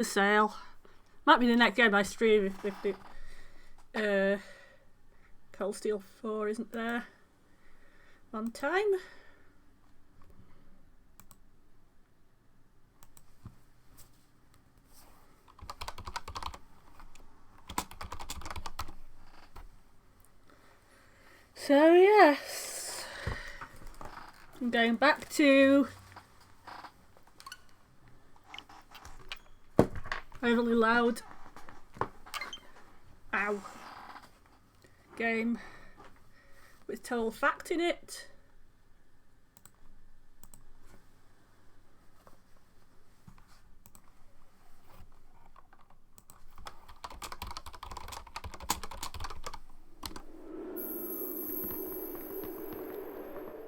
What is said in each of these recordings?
The sale. Might be the next game I stream if the Cold Steel 4 isn't there on time. So yes, I'm going back to overly loud game with total fact in it.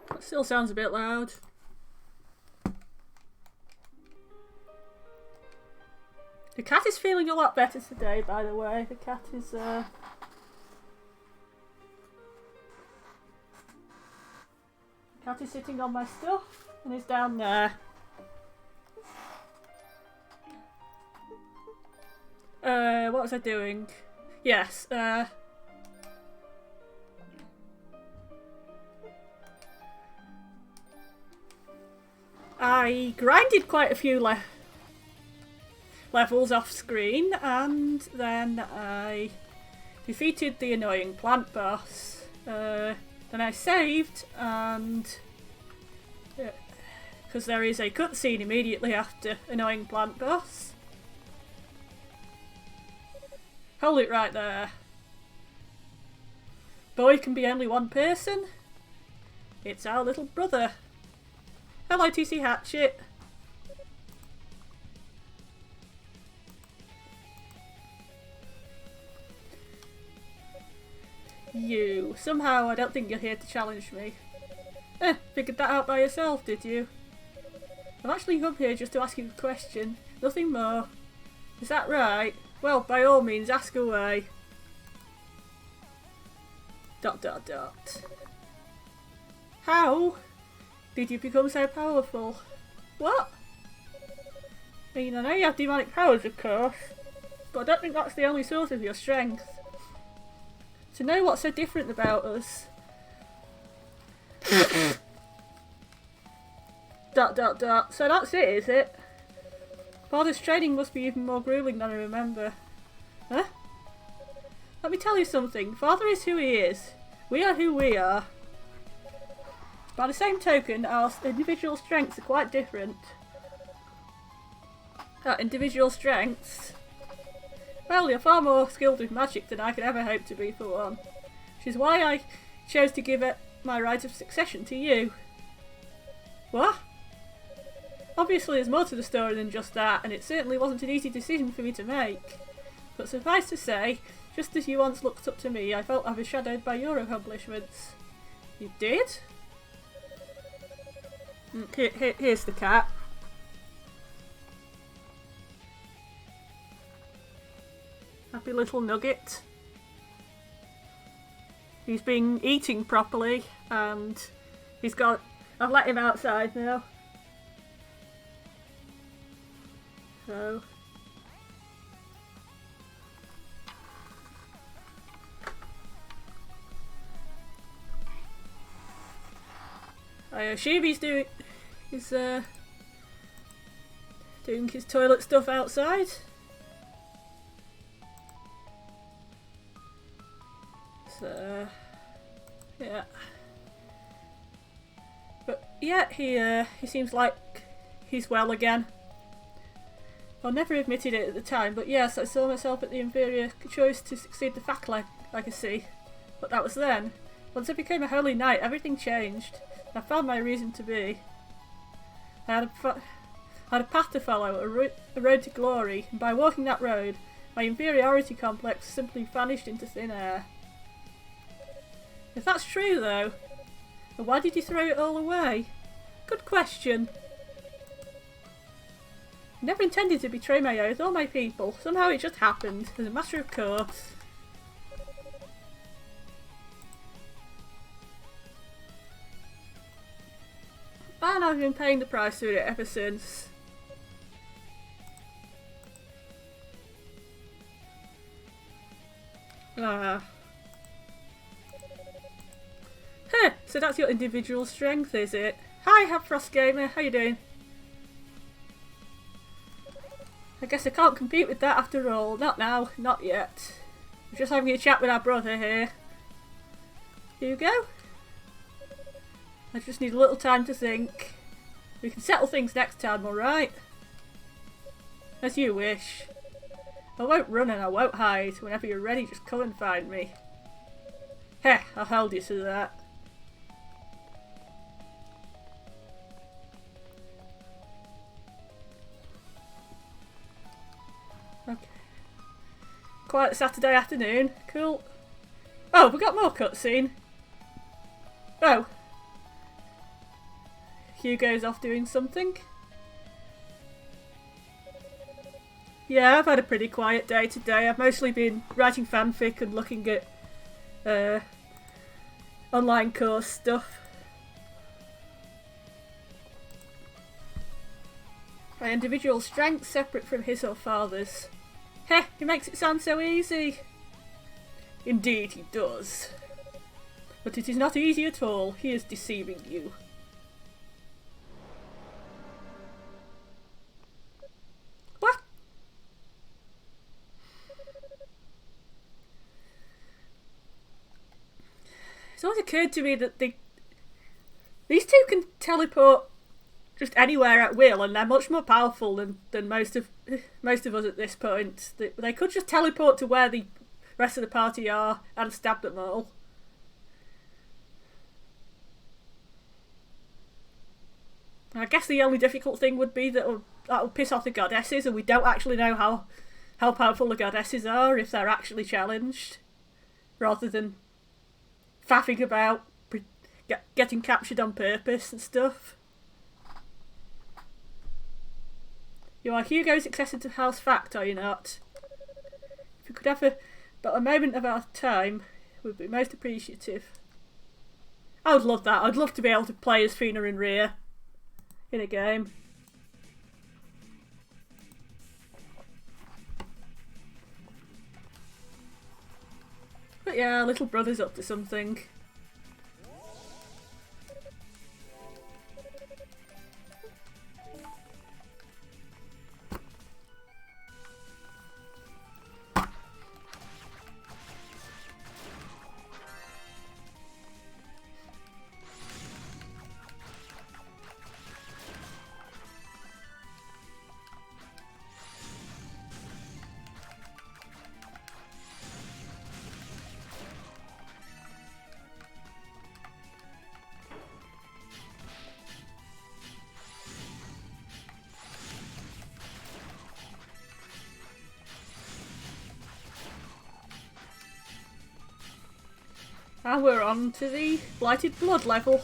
That still sounds a bit loud. The cat is feeling a lot better today, by the way. The cat is sitting on my stuff and is down there. What was I doing? Yes, I grinded quite a few levels off screen, and then I defeated the annoying plant boss. Then I saved, and because there is a cutscene immediately after annoying plant boss. Hold it right there. Boy can be only one person. It's our little brother. Hello, TC Hatchet. You. Somehow I don't think you're here to challenge me. Figured that out by yourself, did you? I've actually come here just to ask you a question. Nothing more. Is that right? Well, by all means, ask away. ... How did you become so powerful? What? I mean, I know you have demonic powers, of course, but I don't think that's the only source of your strength. To know what's so different about us. ... So that's it, is it? Father's training must be even more grueling than I remember. Huh? Let me tell you something. Father is who he is. We are who we are. By the same token, our individual strengths are quite different. Our individual strengths? Well, you're far more skilled with magic than I could ever hope to be, for one. Which is why I chose to give it my right of succession to you. What? Obviously there's more to the story than just that, and it certainly wasn't an easy decision for me to make. But suffice to say, just as you once looked up to me, I felt overshadowed by your accomplishments. You did? Here's the cat. Happy little nugget. He's been eating properly, and I've let him outside now. So I assume he's doing his toilet stuff outside. So yeah. But yeah, he seems like he's well again. I never admitted it at the time, but yes, I saw myself at the inferior choice to succeed the fact legacy. But that was then. Once I became a holy knight, everything changed. I found my reason to be. I had a path to follow, a road to glory, and by walking that road, my inferiority complex simply vanished into thin air. If that's true, though, then why did you throw it all away? Good question. I never intended to betray my oath or my people. Somehow it just happened, as a matter of course. And I've been paying the price for it ever since. Ah. Huh, so that's your individual strength, is it? Hi, Frost Gamer, how you doing? I guess I can't compete with that after all. Not now, not yet. We're just having a chat with our brother here. Hugo? I just need a little time to think. We can settle things next time, alright? As you wish. I won't run and I won't hide. Whenever you're ready, just come and find me. Heh, I'll hold you to that. Okay. Quiet Saturday afternoon. Cool. Oh, we got more cutscene. Oh. Hugo's off doing something. Yeah, I've had a pretty quiet day today. I've mostly been writing fanfic and looking at online course stuff. My individual strength separate from his or father's. Heh, he makes it sound so easy. Indeed he does. But it is not easy at all. He is deceiving you. What? It's always occurred to me that these two can teleport just anywhere at will, and they're much more powerful than most of us at this point. They could just teleport to where the rest of the party are and stab them all. I guess the only difficult thing would be that will piss off the goddesses, and we don't actually know how powerful the goddesses are if they're actually challenged, rather than faffing about getting captured on purpose and stuff. You are Hugo's successor to House Fact, are you not? If you could have a moment of our time, we'd be most appreciative. I would love that. I'd love to be able to play as Fina and Rhea in a game. But yeah, little brother's up to something. And we're on to the Blighted Blood level.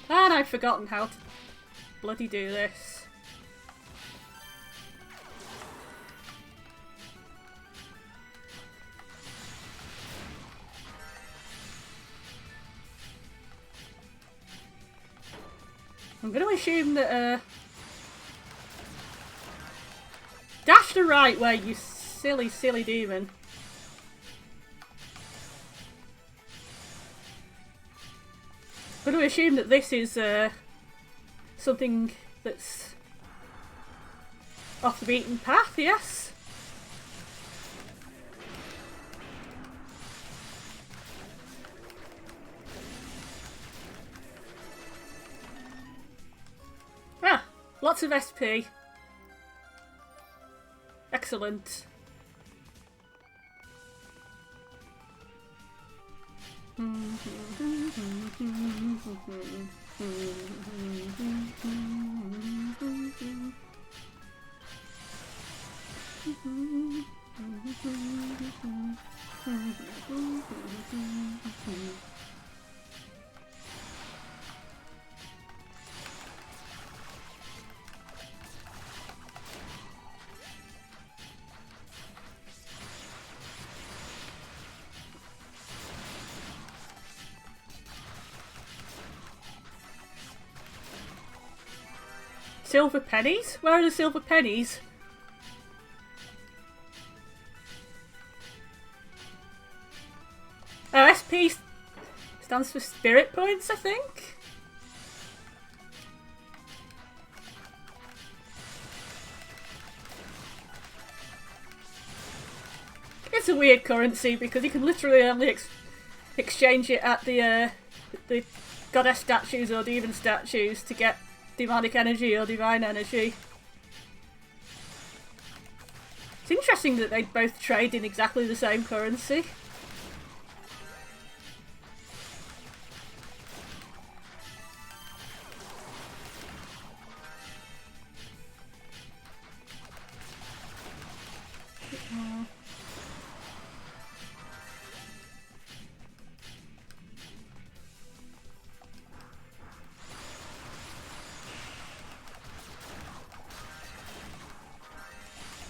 And I've forgotten how to bloody do this. I'm going to assume that, dash to right way, you silly, silly demon. I'm going to assume that this is, something that's off the beaten path, yes? Lots of SP. Excellent. Silver pennies? Where are the silver pennies? Oh, SP stands for spirit points, I think? It's a weird currency because you can literally only exchange it at the goddess statues or demon statues to get demonic energy or divine energy. It's interesting that they both trade in exactly the same currency.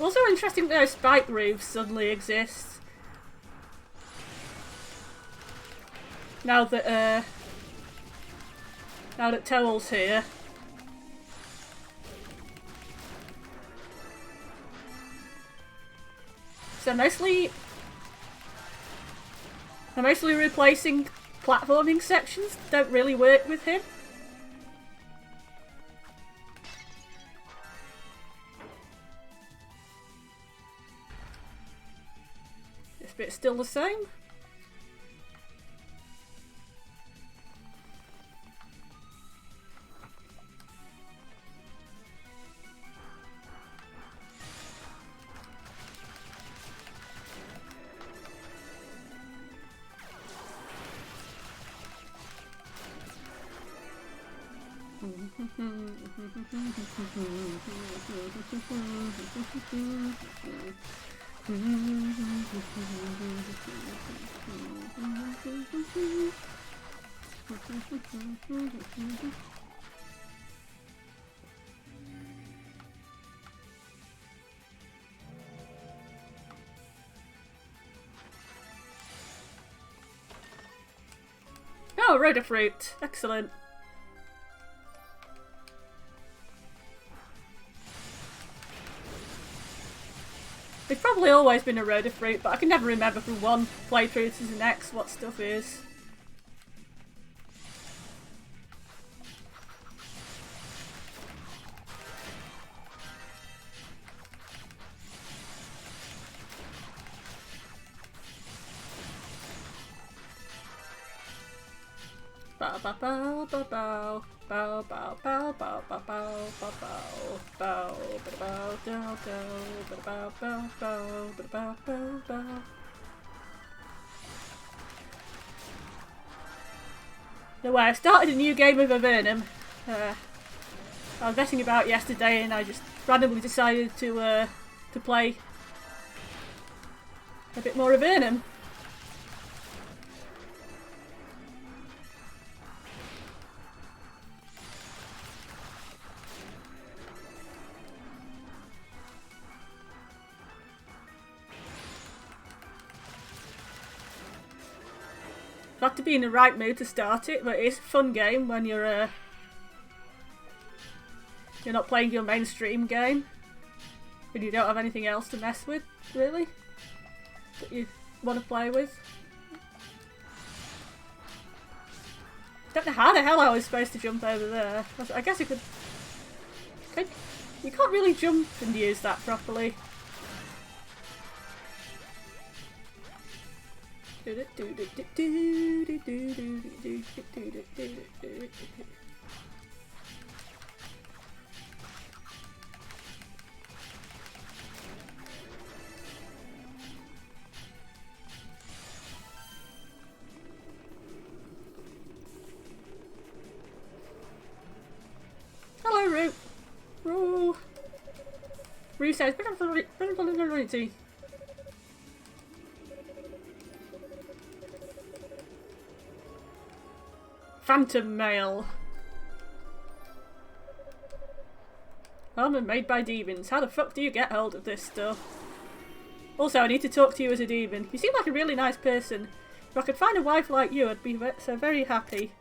Also interesting that those spike roofs suddenly exist. Now that Toel's here. So mostly replacing platforming sections don't really work with him. This bit's still the same. Oh, rhoda fruit. Excellent. It's probably always been a rhoda fruit, but I can never remember from one playthrough to the next what stuff is. Bow bow bow bow bow bow bow bow bow bow bow bow bow bow bow bow bow bow bow bow. No way, I started a new game of Avernum. I was messing about yesterday and I just randomly decided to play a bit more Avernum. You have to be in the right mood to start it, but it's a fun game when you're not playing your mainstream game and you don't have anything else to mess with, really, that you want to play with. Don't know how the hell I was supposed to jump over there. I guess you could. You can't really jump and use that properly. Hello, Root. Roo says, Phantom Mail. Armor made by demons. How the fuck do you get hold of this stuff? Also, I need to talk to you as a demon. You seem like a really nice person. If I could find a wife like you, I'd be so very happy.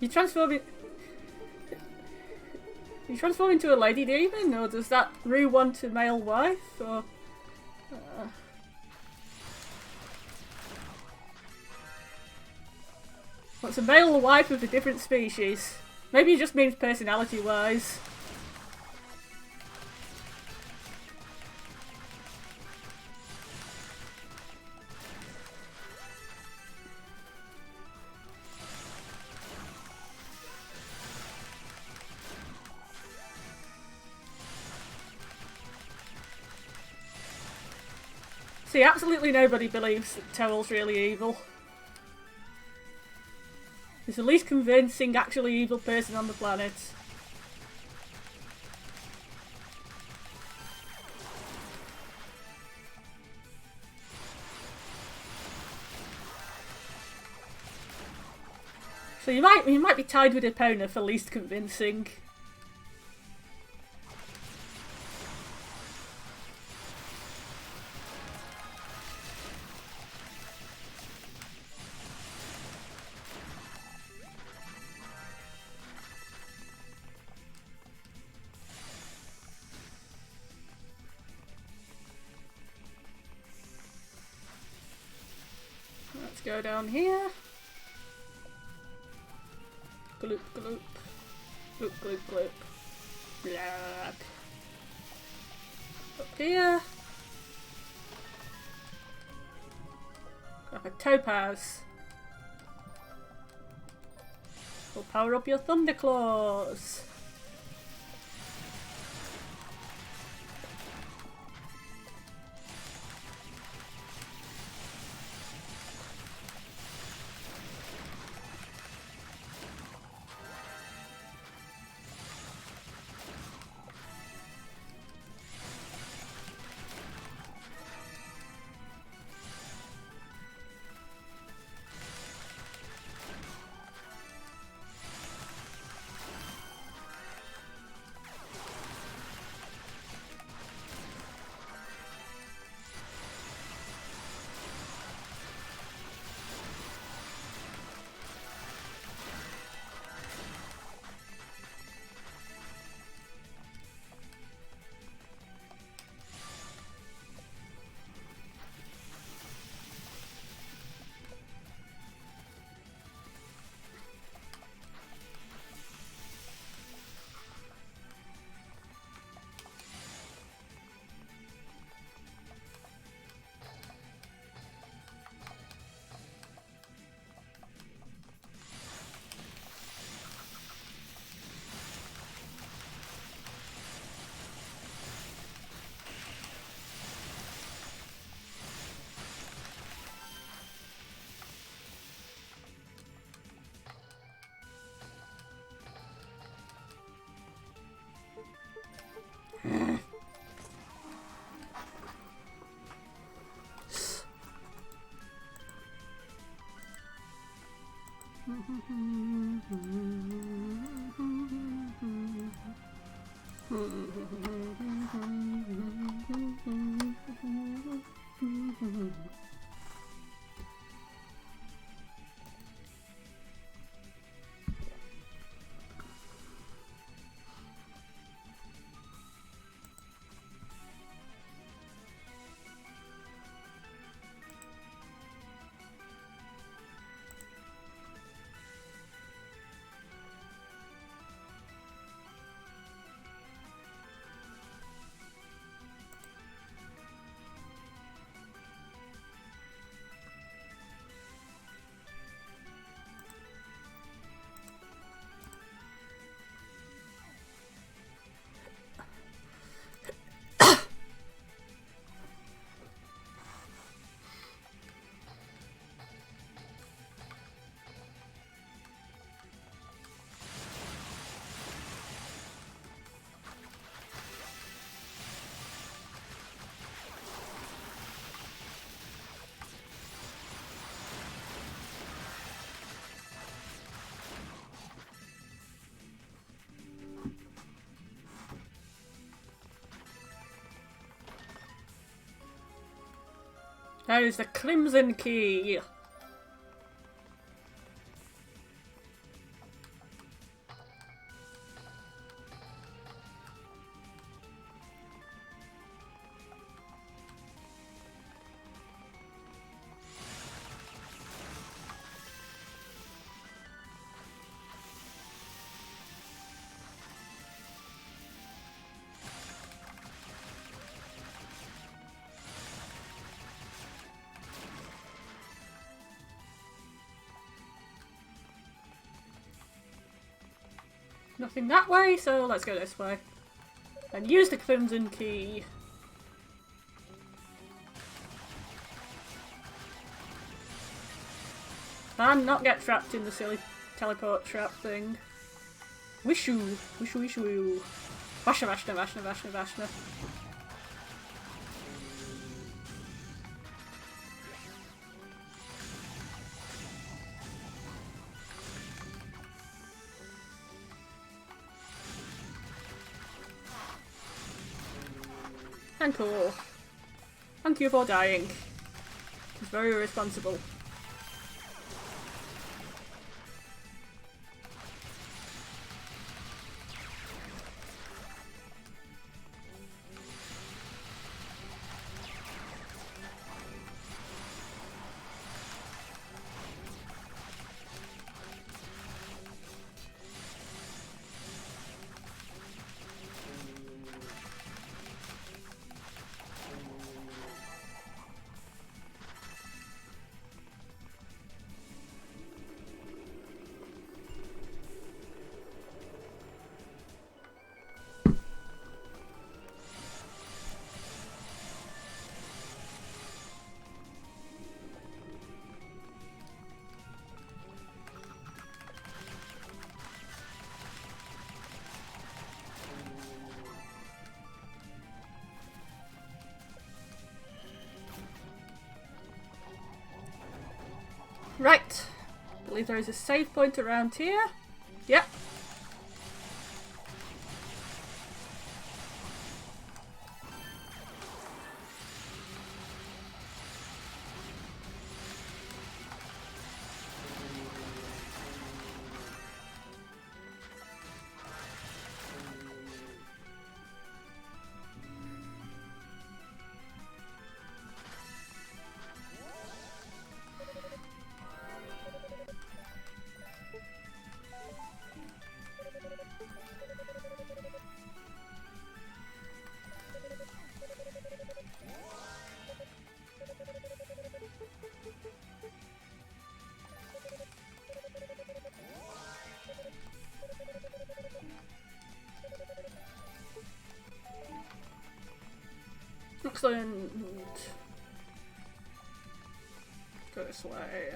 You transform it. You transform into a lady demon, or does that Rue want a male wife, or? What's a male wife of a different species? Maybe it just means personality-wise. See, absolutely nobody believes that Toel's really evil. He's the least convincing, actually evil person on the planet. So you might be tied with Epona for least convincing. Let's go down here. Gloop, gloop. Gloop, gloop, gloop. Black. Up here. Got a topaz. We'll power up your thunder claws. That is the Crimson Key. nothing that way, so let's go this way. And use the Crimson Key. And not get trapped in the silly teleport trap thing. Wishu! Wishu wishu! Vashna Vashna Vashna Vashna Vashna. And cool. Thank you for dying. It's very irresponsible. Right. I believe there is a save point around here. Yep. Excellent. Go this way.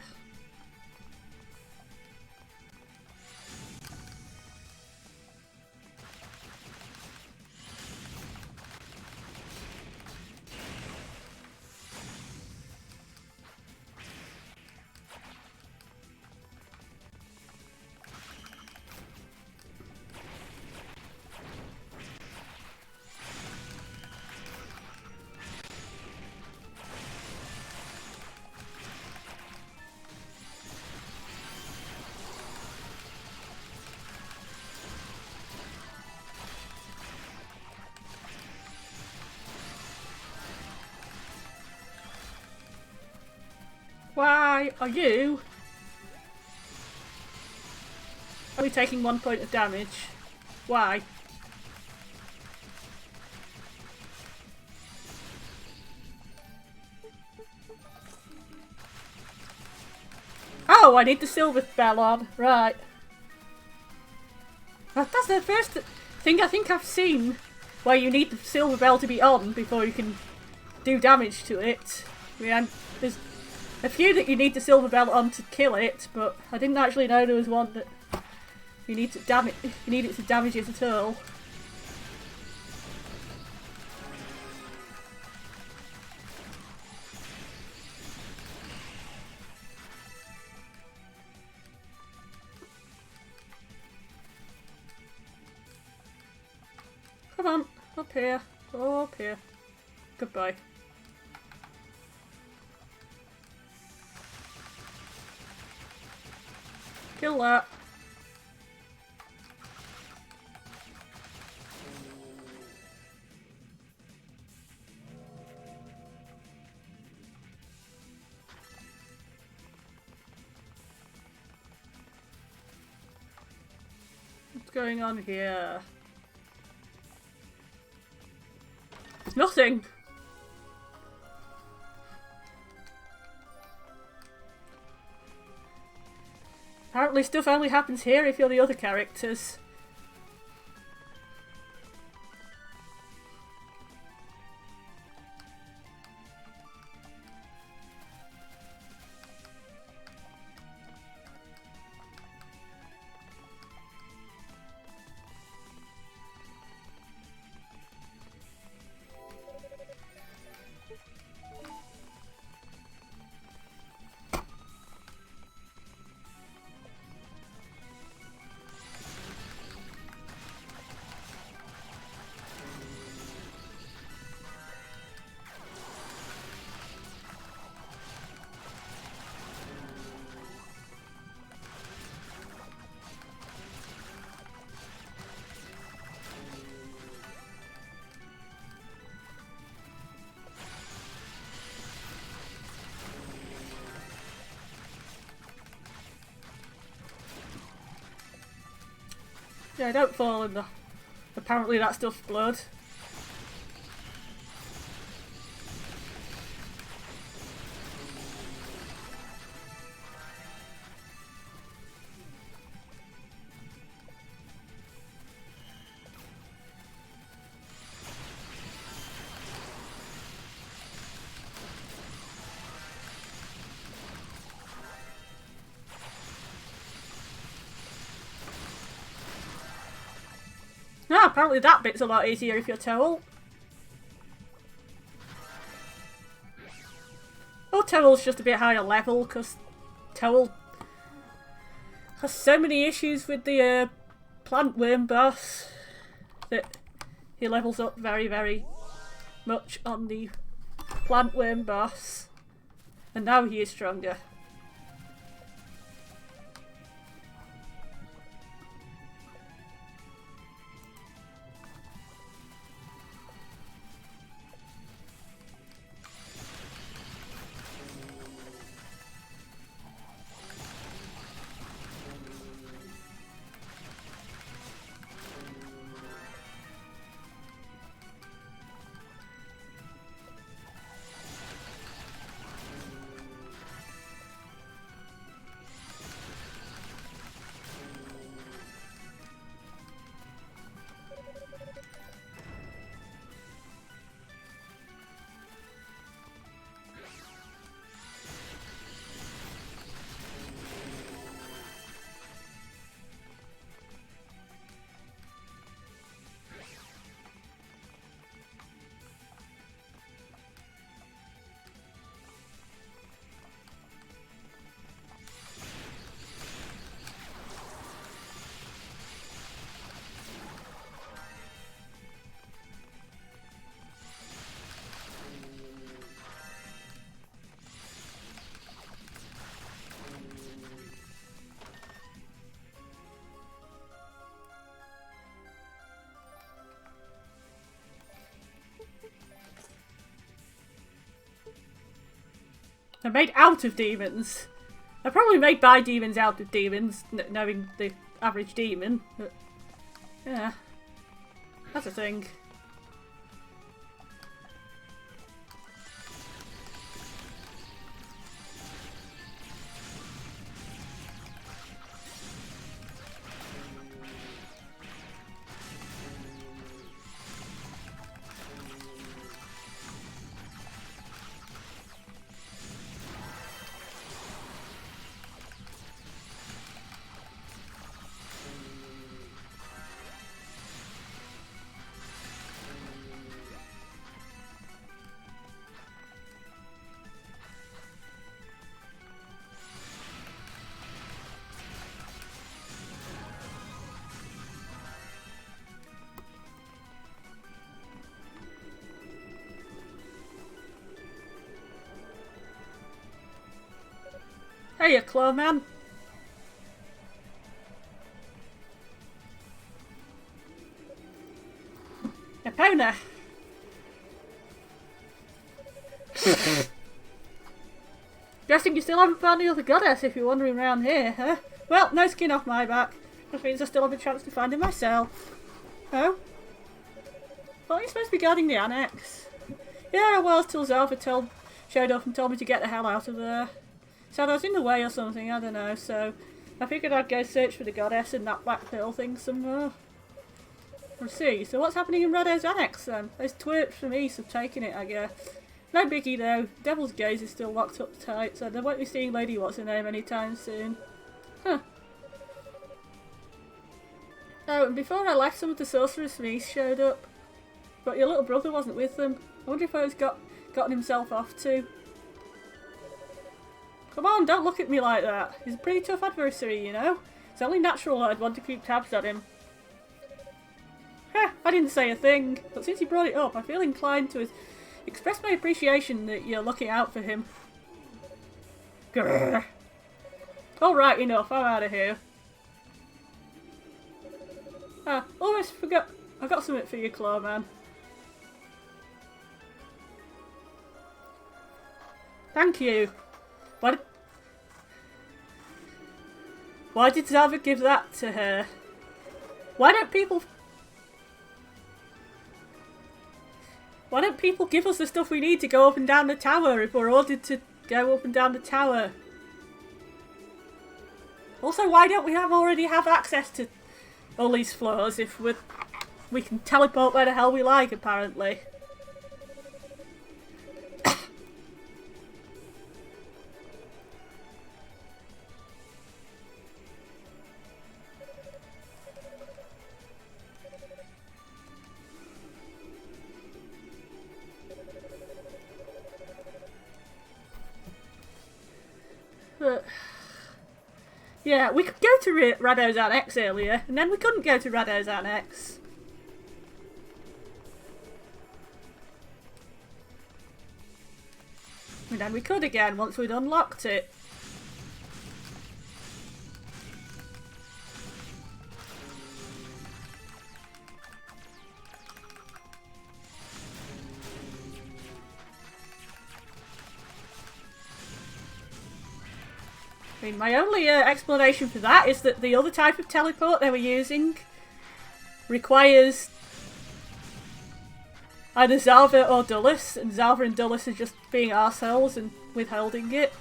Why are you only taking 1 point of damage? Why? Oh, I need the silver bell on. Right. That's the first thing I think I've seen where you need the silver bell to be on before you can do damage to it. I mean, there's a few that you need the silver bell on to kill it, but I didn't actually know there was one that you need to damage. You need it to damage it at all. Come on, up here, up here. Goodbye. Kill that. What's going on here? Nothing! Apparently stuff only happens here if you're the other characters. Yeah, don't fall in the... Apparently that stuff's blood. Ah, apparently that bit's a lot easier if you're Towel. Or Towel's just a bit higher level, because Towel has so many issues with the plant worm boss that he levels up very, very much on the plant worm boss. And now he is stronger. They're made out of demons. They're probably made by demons out of demons, knowing the average demon. But yeah, that's a thing. Hey, you claw man. Epona. Guessing you still haven't found the other goddess if you're wandering around here, huh? Well, no skin off my back. Which means I still have a chance to find it myself. Oh? Well, you're supposed to be guarding the annex. Yeah, I was till Zalva showed up and told me to get the hell out of there. Said I was in the way or something, I don't know, so I figured I'd go search for the goddess in that black pearl thing somewhere. We'll see. So what's happening in Red Air's annex then? Those twerps from East have taken it, I guess. No biggie though. Devil's Gaze is still locked up tight, so they won't be seeing Lady What's Her Name anytime soon. Huh. Oh, and before I left, some of the sorcerers from East showed up. But your little brother wasn't with them. I wonder if he's gotten himself off too. Come on, don't look at me like that. He's a pretty tough adversary, you know. It's only natural that I'd want to keep tabs on him. Heh, I didn't say a thing, but since you brought it up, I feel inclined to express my appreciation that you're looking out for him. Grrr. Alright, enough, I'm out of here. Ah, almost forgot. I got something for you, Claw Man. Thank you. Why did Zava give that to her? Why don't people... Why don't people give us the stuff we need to go up and down the tower if we're ordered to go up and down the tower? Also, why don't we already have access to all these floors if we can teleport where the hell we like, apparently? But yeah, we could go to Rado's Annex earlier, and then we couldn't go to Rado's Annex. And then we could again once we'd unlocked it. I mean, my only explanation for that is that the other type of teleport they were using requires either Zalva or Dulles, and Zalva and Dulles are just being arseholes and withholding it.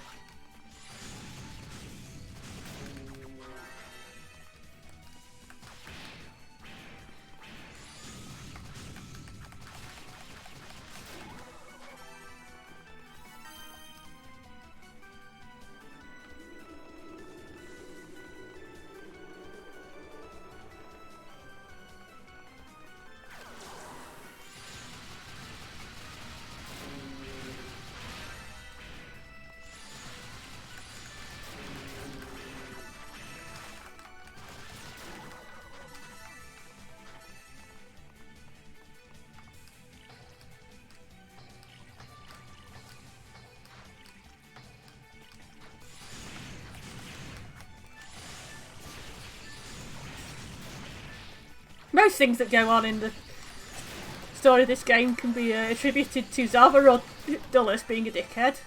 Most things that go on in the story of this game can be attributed to Zalva or Dulles being a dickhead.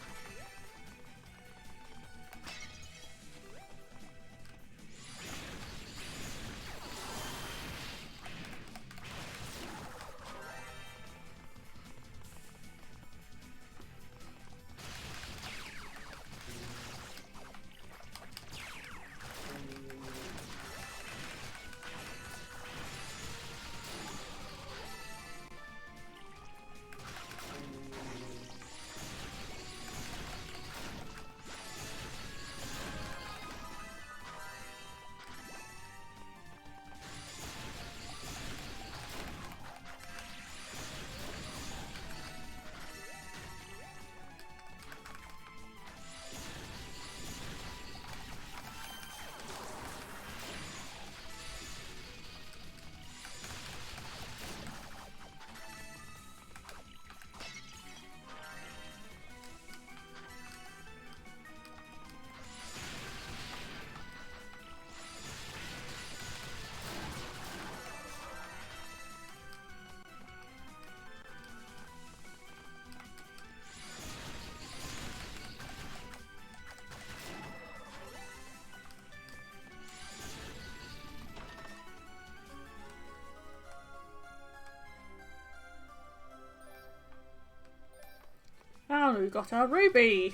And we got our ruby.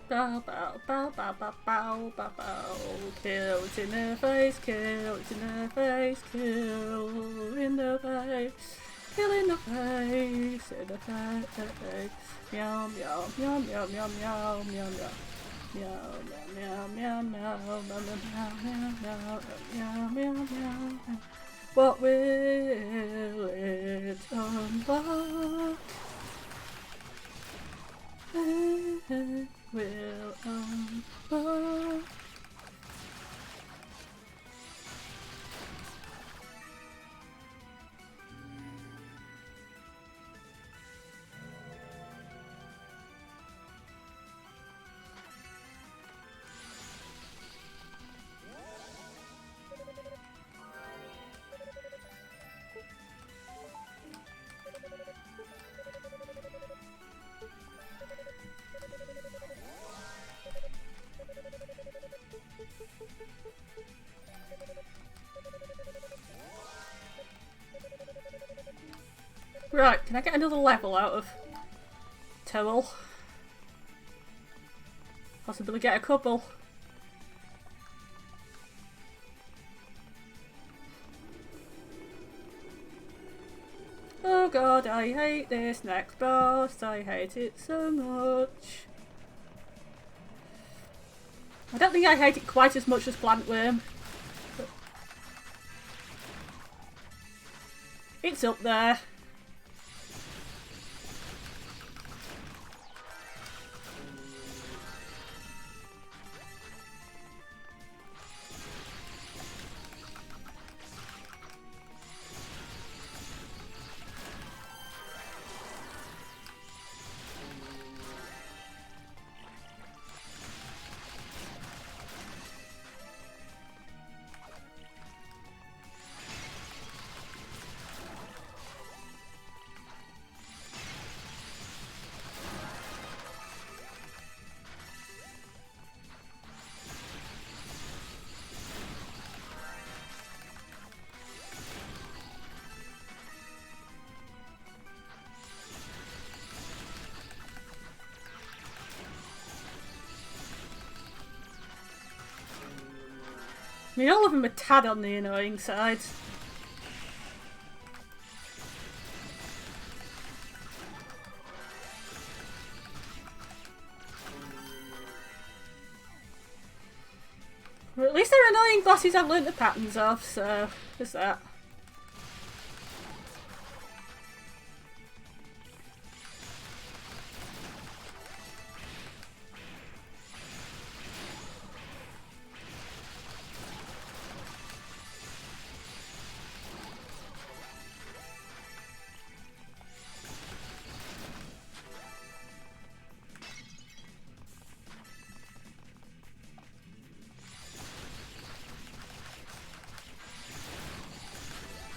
Bow, bow, bow, bow, bow, bow, bow, bow. Kill it in the face, kill it in the face, kill in the face, kill in the face, in the face. Meow, meow, meow, meow, meow, meow, meow, meow. Meow, meow, meow, meow, meow, meow, meow, meow, meow, meow. What will it unlock? will unfold. Right, can I get another level out of Towel? Possibly get a couple. Oh god, I hate this next boss. I hate it so much. I don't think I hate it quite as much as Plantworm. But it's up there. I mean, all of them are tad on the annoying side. Well, at least they're annoying bosses I've learnt the patterns of, so there's that.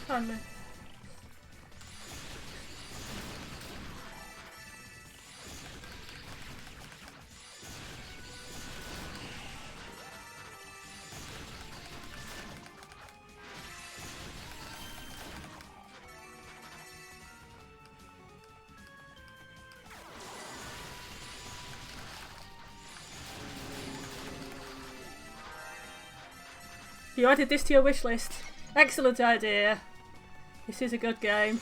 Finally. You added this to your wish list. Excellent idea. This is a good game.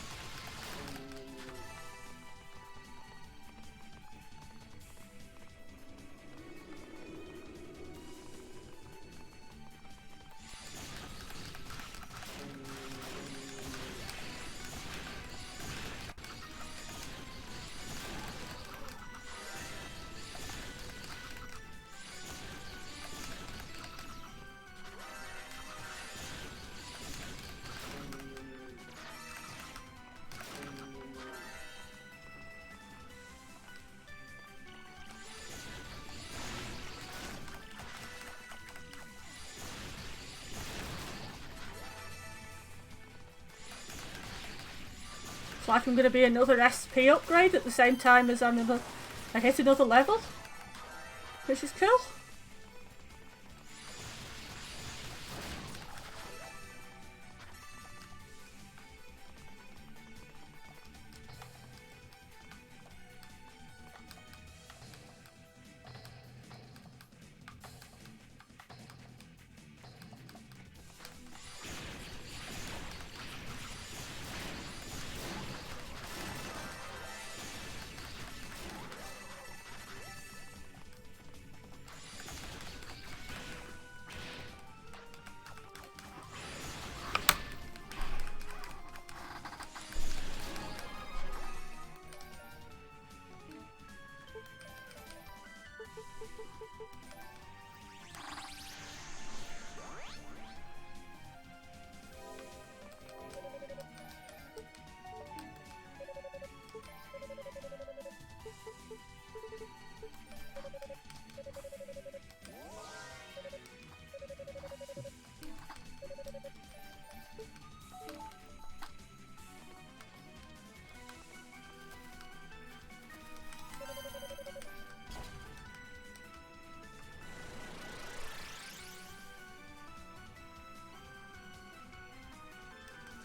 It's like I'm going to be another SP upgrade at the same time as I hit another level, which is cool.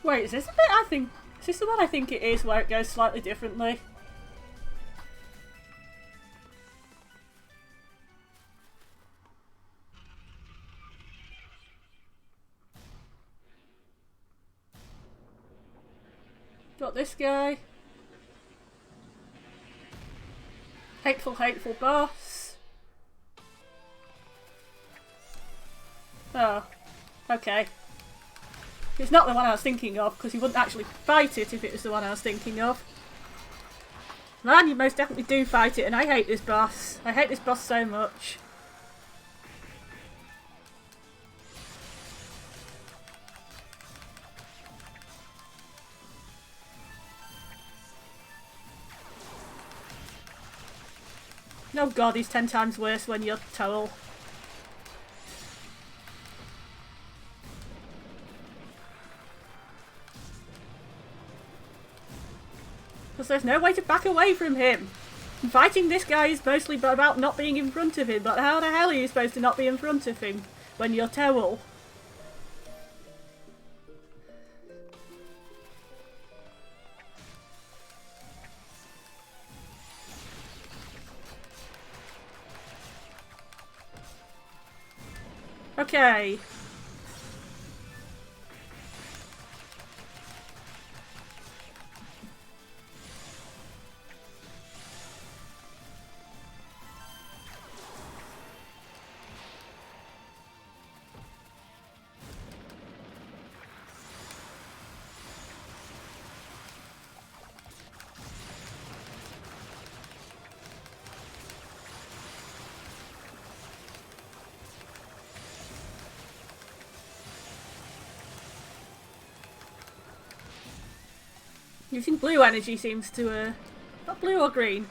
Wait, is this the bit I think... Is this the one I think it is where it goes slightly differently? Got this guy. Hateful, hateful boss. Oh, okay. It's not the one I was thinking of, because he wouldn't actually fight it if it was the one I was thinking of. Man, you most definitely do fight it, and I hate this boss. I hate this boss so much. Oh god, he's 10 times worse when you're Toel. Because there's no way to back away from him. And fighting this guy is mostly about not being in front of him, but how the hell are you supposed to not be in front of him when you're Toel? Okay. Using blue energy seems to, not blue or green.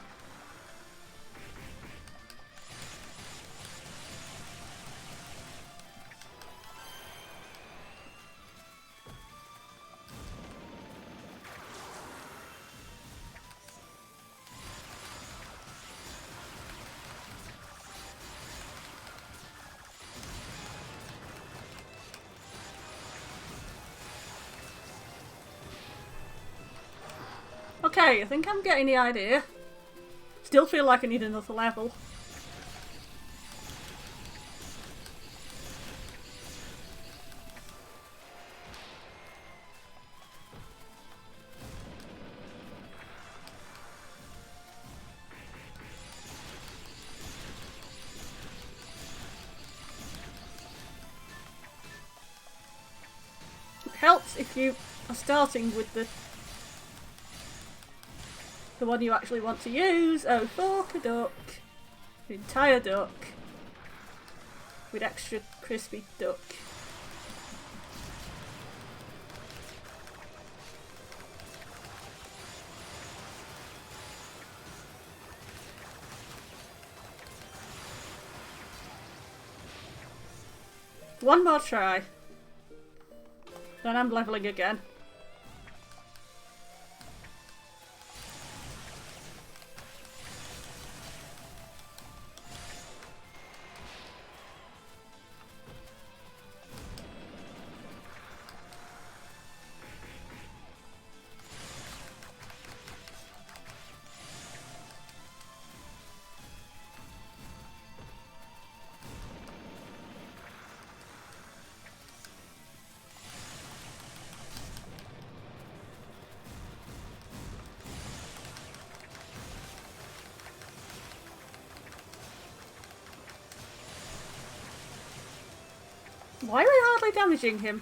Okay, I think I'm getting the idea. Still feel like I need another level. It helps if you are starting with the one you actually want to use. Oh, fork a duck. An entire duck. With extra crispy duck. One more try. Then I'm leveling again. Why are we hardly damaging him?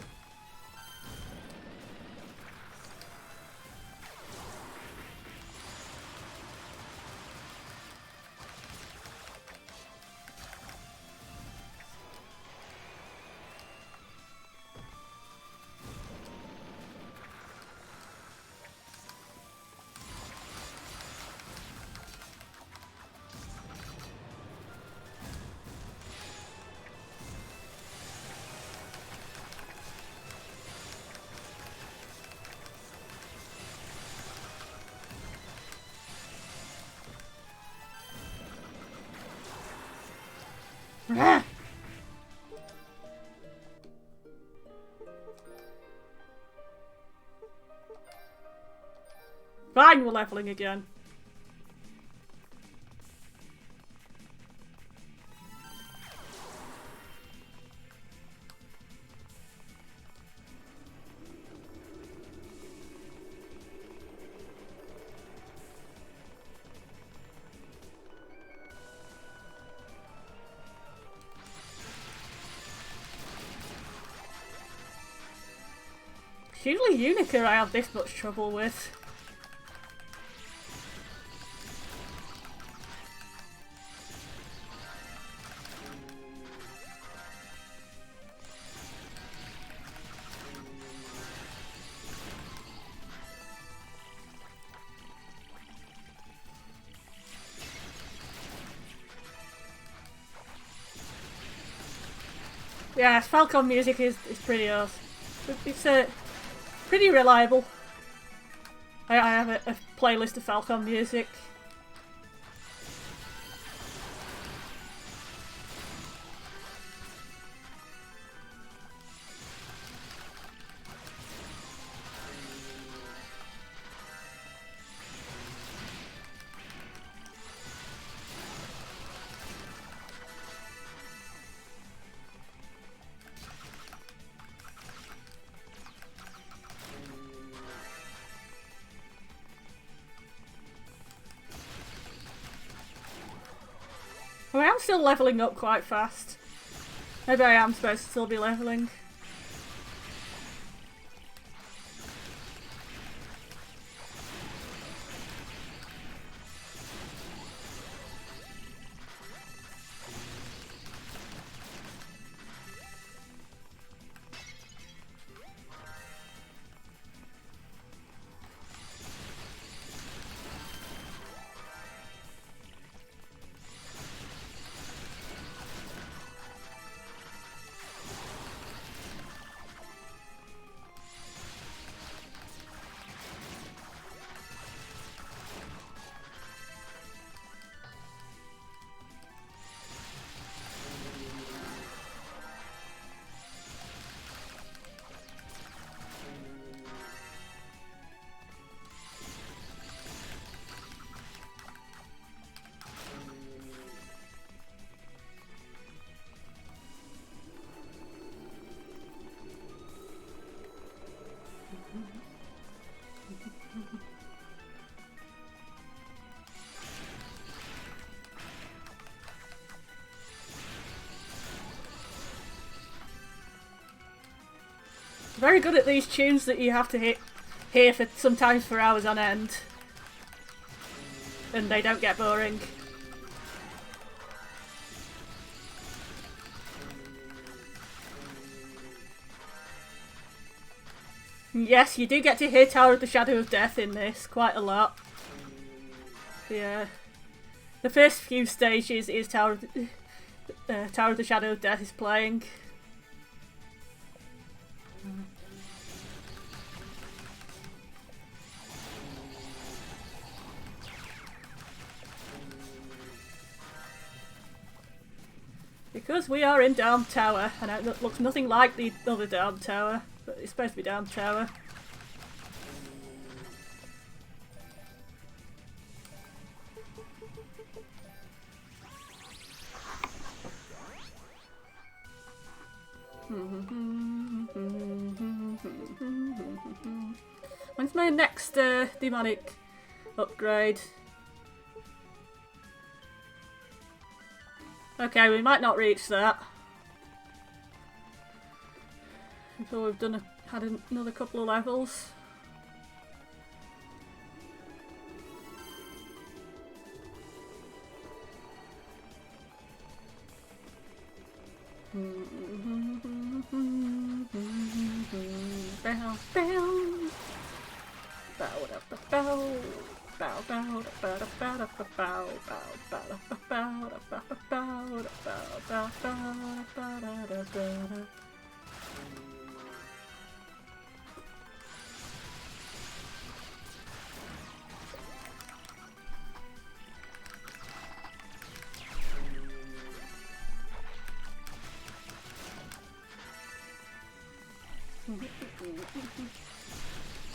fine, we're leveling again. It's usually Unica I have this much trouble with. Yeah, Falcon music is pretty awesome. It's pretty reliable. I have a playlist of Falcon music. I am still leveling up quite fast. Maybe I am supposed to still be leveling. Very good at these tunes that you have to hear for sometimes for hours on end, and they don't get boring. Yes, you do get to hear Tower of the Shadow of Death in this quite a lot. Yeah, the first few stages is Tower of the Shadow of Death is playing. Because we are in Down Tower, and it looks nothing like the other Down Tower, but it's supposed to be Down Tower. When's my next demonic upgrade? Okay, we might not reach that until we've had another couple of levels.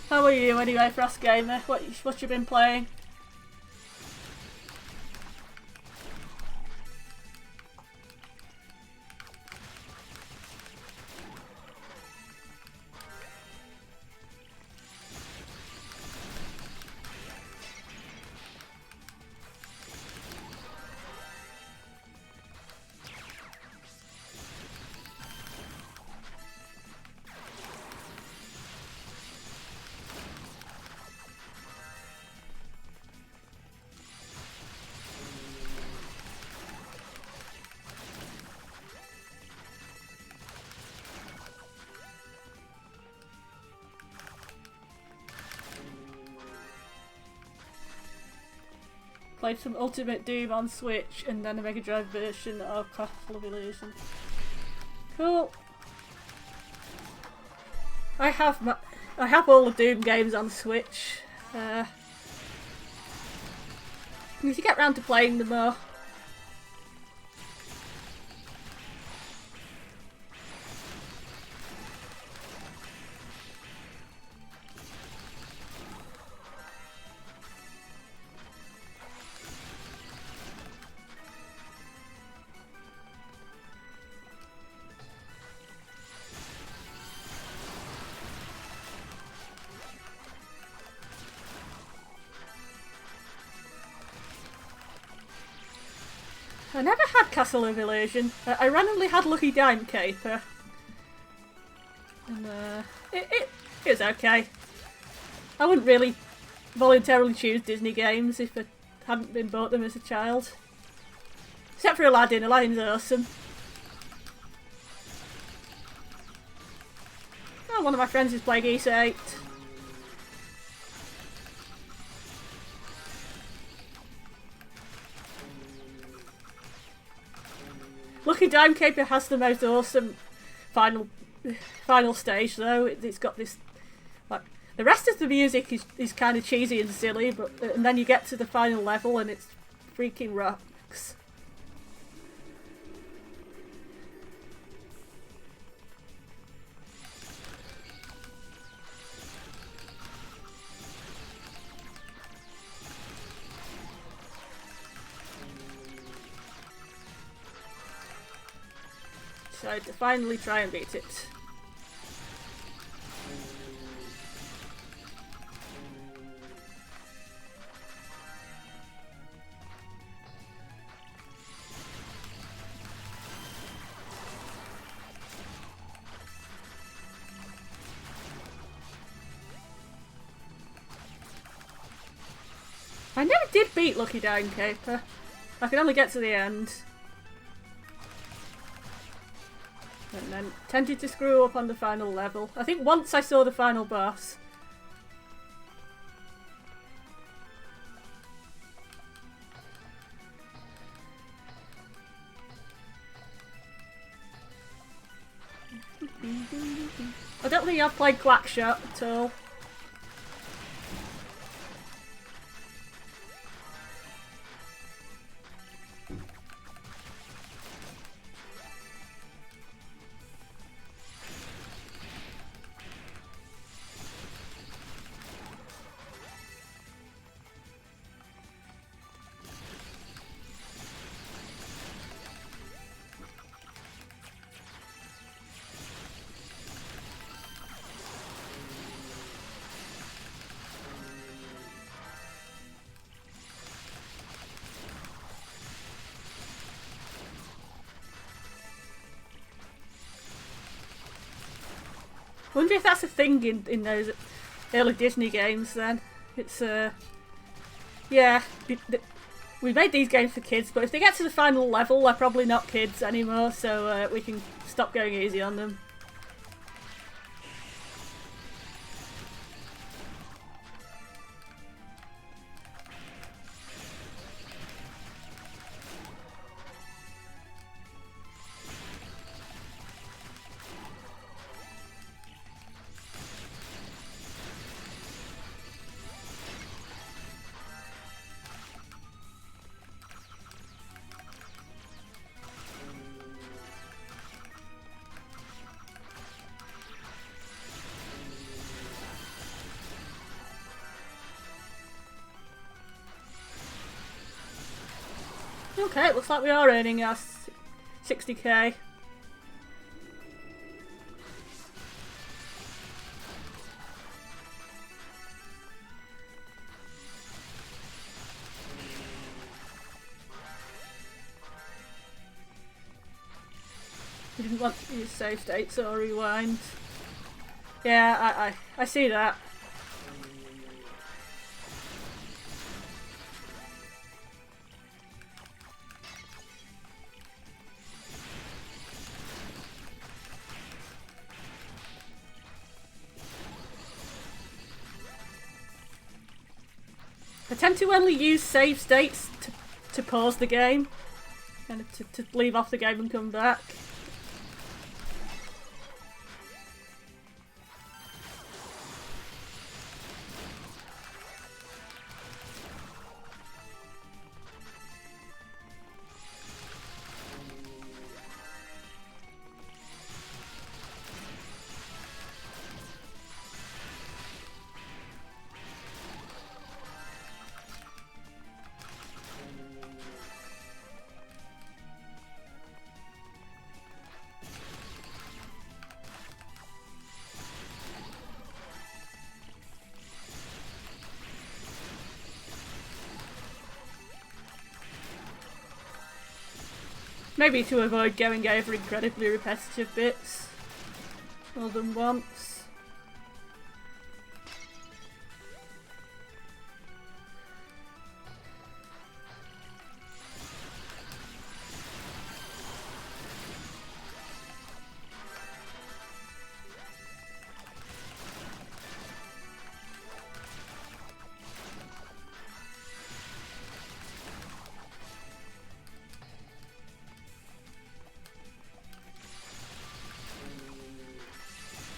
How are you anyway, Frost Gamer? What you been playing? Played some Ultimate Doom on Switch and then a Mega Drive version of Castle of Illusion. Cool. I have all the Doom games on Switch. Need to get round to playing them more. I never had Castle of Illusion. I randomly had Lucky Dime Caper. And it was okay. I wouldn't really voluntarily choose Disney games if I hadn't been bought them as a child. Except for Aladdin. Aladdin's awesome. Oh, one of my friends is playing East 8. Lucky Dime Caper has the most awesome final stage though. It's got this, like, the rest of the music is kind of cheesy and silly, but and then you get to the final level and it's freaking rocks. So to finally try and beat it. I never did beat Lucky Dime Caper. I could only get to the end. And then tended to screw up on the final level. I think once I saw the final boss. I don't think I've played Quackshot at all. I wonder if that's a thing in those early Disney games then. It's, yeah, we made these games for kids, but if they get to the final level, they're probably not kids anymore, so we can stop going easy on them. Okay, it looks like we are earning our 60k. We didn't want to use save states or rewind. Yeah, I see that. I tend to only use save states to pause the game, and to leave off the game and come back. Maybe to avoid going over incredibly repetitive bits more than once.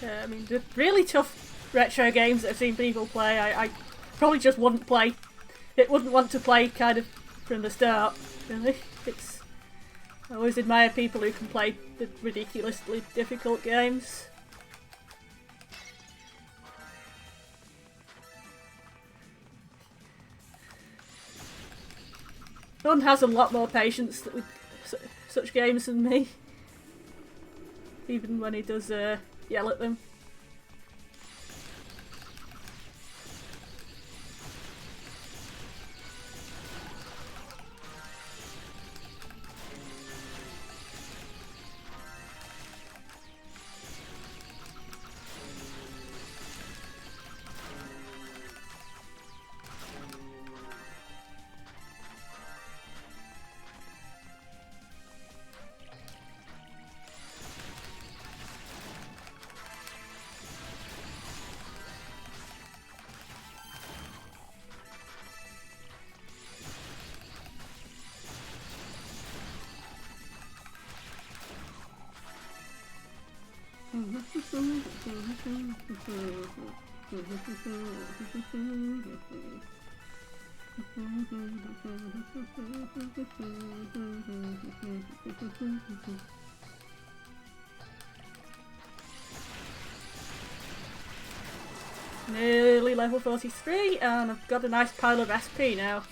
I mean, the really tough retro games that I've seen people play, I probably just wouldn't play. It wouldn't want to play kind of from the start, really. I always admire people who can play the ridiculously difficult games. Doan has a lot more patience with such games than me. Even when he does yell at them. Nearly level 43 and I've got a nice pile of SP now.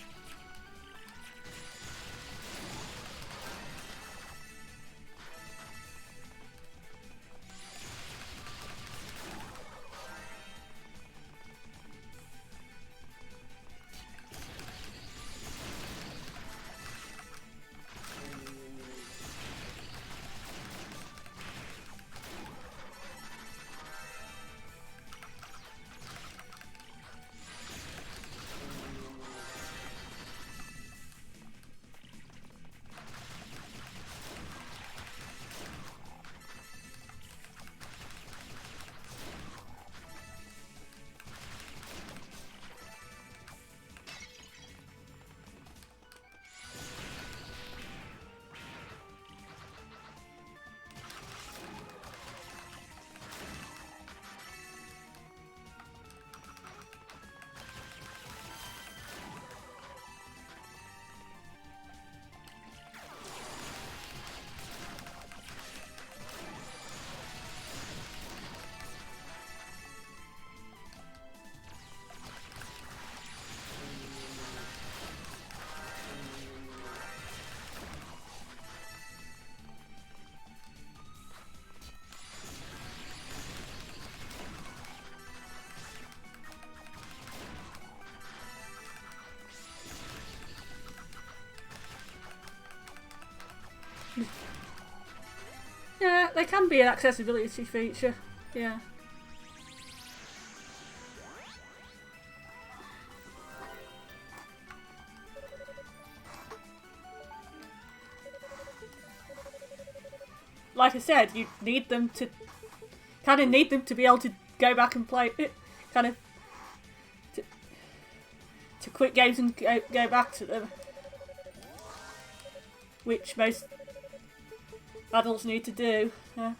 they can be an accessibility feature, yeah. Like I said, you need them to be able to go back and play it, kind of to quit games and go back to them, which most adults need to do. Yeah.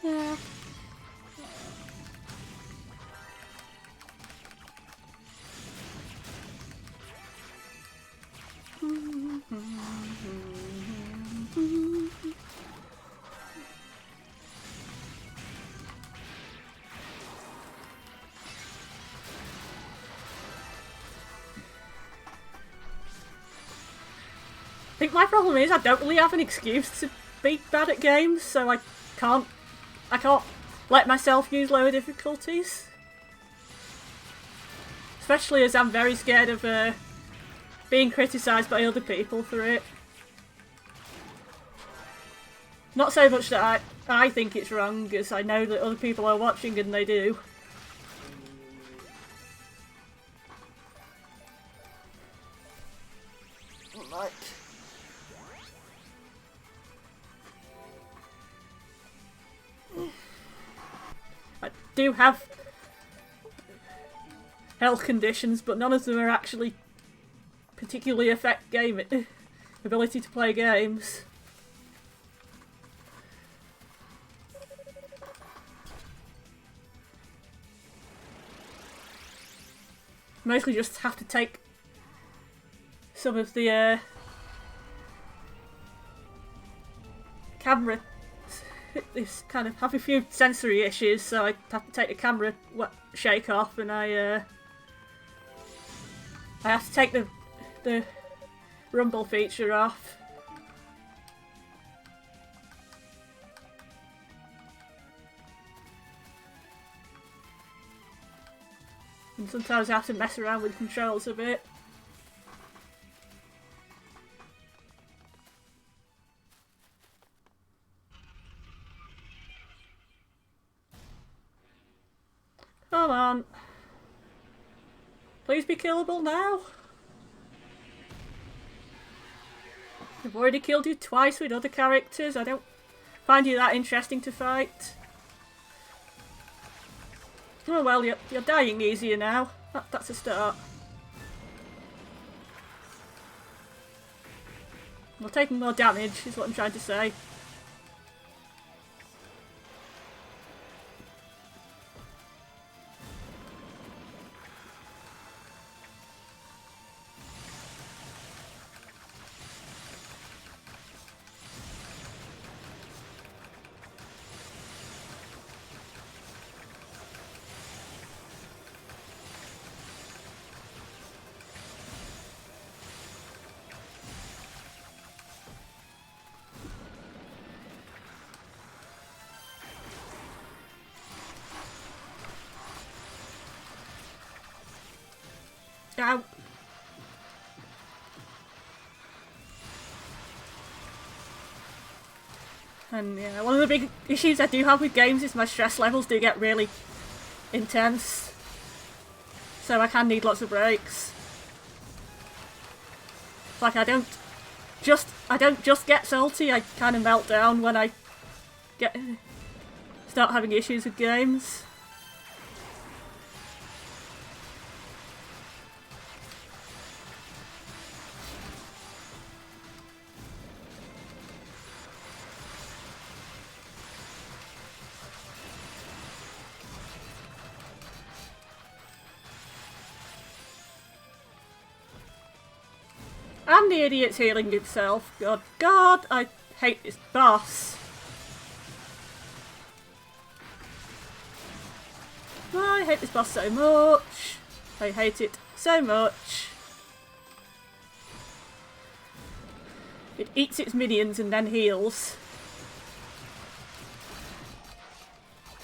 Yeah. I think my problem is I don't really have an excuse to be bad at games, so I can't let myself use lower difficulties. Especially as I'm very scared of being criticised by other people for it. Not so much that I think it's wrong, as I know that other people are watching and they do. Like... I do have health conditions, but none of them are actually particularly affect game ability to play games. Mostly just have to take some of the camera. This kind of have a few sensory issues, so I have to take the camera shake off, and I have to take the rumble feature off. And sometimes I have to mess around with controls a bit. Come on. Please be killable now. I've already killed you twice with other characters. I don't find you that interesting to fight. Oh well, you're dying easier now. That's a start. You're taking more damage, is what I'm trying to say. Ow. And yeah, one of the big issues I do have with games is my stress levels do get really intense. So I can need lots of breaks. It's like I don't just get salty, I kind of melt down when I start having issues with games. And the idiot's healing himself. God, I hate this boss. I hate this boss so much. I hate it so much. It eats its minions and then heals.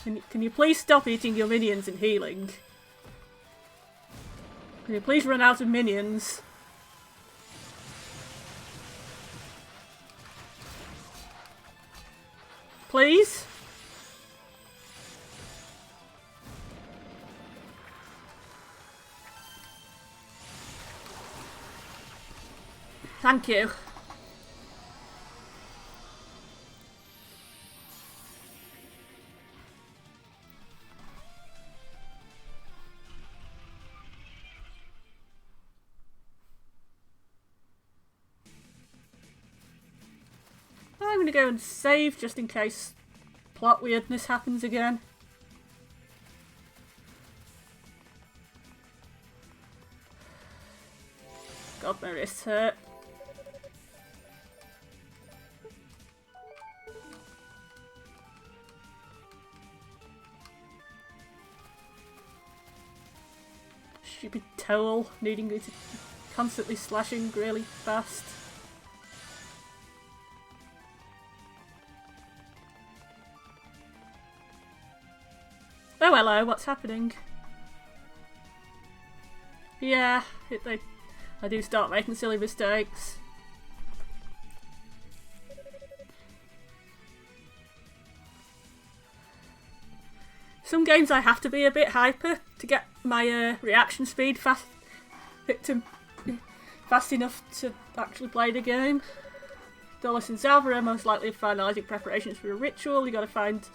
Can you please stop eating your minions and healing? Can you please run out of minions? Please? Thank you. I'm going to go and save just in case plot weirdness happens again. God, my wrists hurt. Stupid towel needing me to constantly slashing really fast. Oh hello, what's happening? Yeah, I do start making silly mistakes. Some games I have to be a bit hyper to get my reaction speed fast enough to actually play the game. Doan and Zelda are most likely finalising preparations for a ritual. You gotta find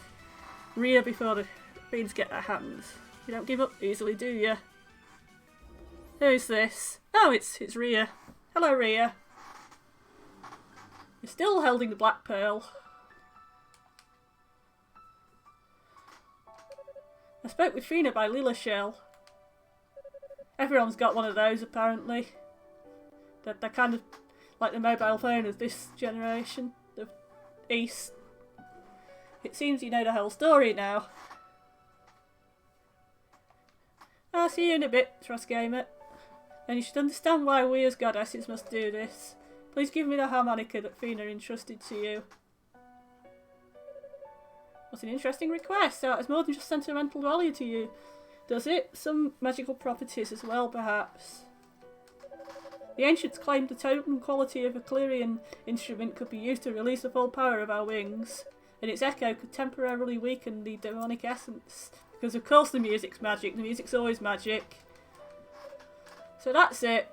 Rhea before the fiends get their hands. You don't give up easily, do you? Who's this? Oh, it's Rhea. Hello, Rhea. You're still holding the black pearl. I spoke with Fina by Lila Shell. Everyone's got one of those, apparently. They're kind of like the mobile phone of this generation, the East. It seems you know the whole story now. I'll see you in a bit, Trustgamer. And you should understand why we as goddesses must do this. Please give me the harmonica that Fina entrusted to you. What an interesting request. So it's more than just sentimental value to you, does it? Some magical properties as well, perhaps. The ancients claimed the totem quality of a clarion instrument could be used to release the full power of our wings, and its echo could temporarily weaken the demonic essence. Because of course the music's magic. The music's always magic. So that's it.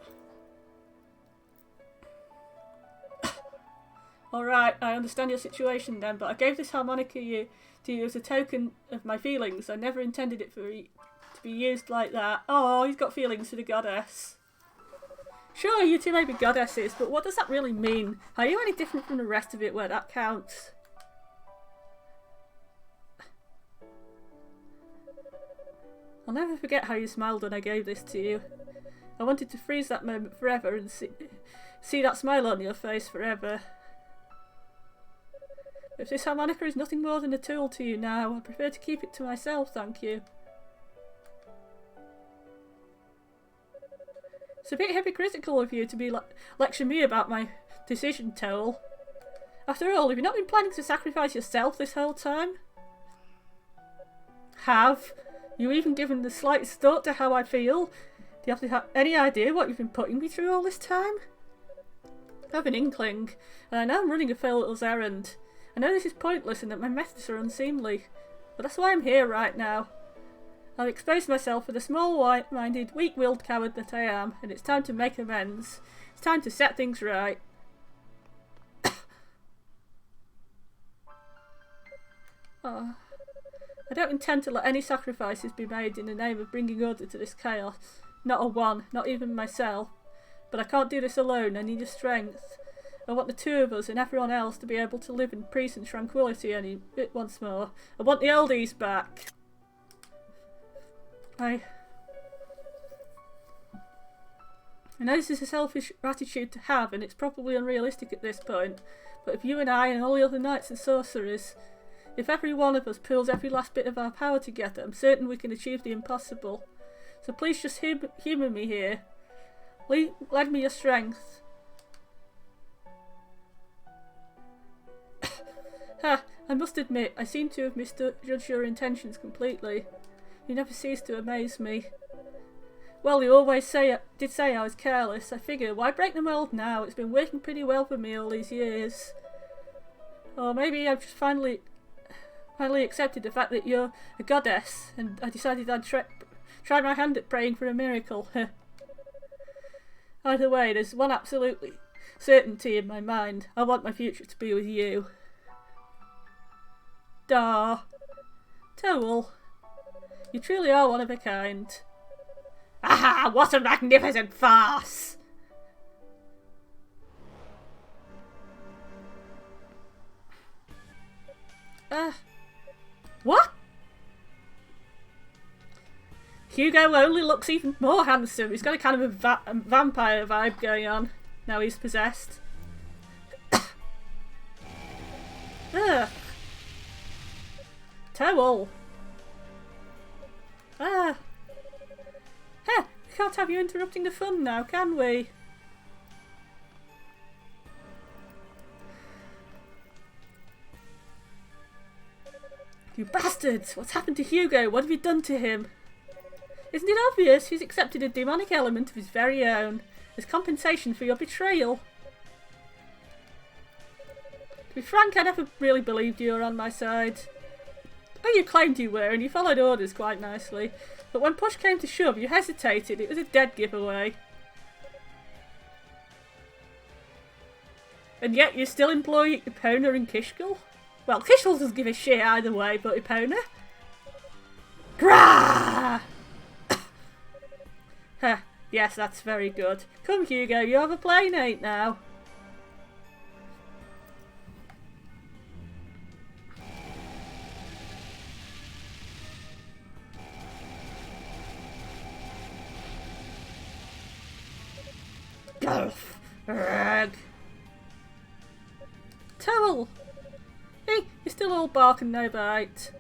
Alright, I understand your situation then, but I gave this harmonica to you as a token of my feelings. I never intended it to be used like that. Oh, he's got feelings for the goddess. Sure, you two may be goddesses, but what does that really mean? Are you any different from the rest of it where that counts? I'll never forget how you smiled when I gave this to you. I wanted to freeze that moment forever and see that smile on your face forever. If this harmonica is nothing more than a tool to you now, I prefer to keep it to myself, thank you. It's a bit hypocritical of you to be lecture me about my decision, Toel. After all, have you not been planning to sacrifice yourself this whole time? Have you even given the slightest thought to how I feel? Do you have any idea what you've been putting me through all this time? I have an inkling, and I know I'm running a fail's errand. I know this is pointless and that my methods are unseemly, but that's why I'm here right now. I've exposed myself for the small-minded, weak-willed coward that I am, and it's time to make amends. It's time to set things right. Oh. I don't intend to let any sacrifices be made in the name of bringing order to this chaos. Not a one, not even myself. But I can't do this alone, I need your strength. I want the two of us and everyone else to be able to live in peace and tranquility once more. I want the oldies back. I I know this is a selfish attitude to have, and it's probably unrealistic at this point, but if you and I and all the other knights and sorcerers, if every one of us pulls every last bit of our power together, I'm certain we can achieve the impossible. So please just humour me here. Lend me your strength. Ha! I must admit, I seem to have misjudged your intentions completely. You never cease to amaze me. Well, you always did say I was careless. I figure, why break the mould now? It's been working pretty well for me all these years. Or maybe I've just finally accepted the fact that you're a goddess, and I decided I'd try my hand at praying for a miracle. Either way, there's one absolutely certainty in my mind. I want my future to be with you. Dar. Toel. You truly are one of a kind. Aha! What a magnificent farce! What? Hugo only looks even more handsome. He's got a kind of a vampire vibe going on. Now he's possessed. Ugh. Toel. Ah. Heh, we can't have you interrupting the fun now, can we? You bastards! What's happened to Hugo? What have you done to him? Isn't it obvious? He's accepted a demonic element of his very own as compensation for your betrayal. To be frank, I never really believed you were on my side. Oh, you claimed you were, and you followed orders quite nicely. But when push came to shove, you hesitated. It was a dead giveaway. And yet you still employ Epona and Kishkel? Well, Kishkel doesn't give a shit either way, but Epona? Grah! Huh, yes, that's very good. Come, Hugo, you have a playmate now. Golf. Rag. Toel. Hey, you're still all bark and no bite.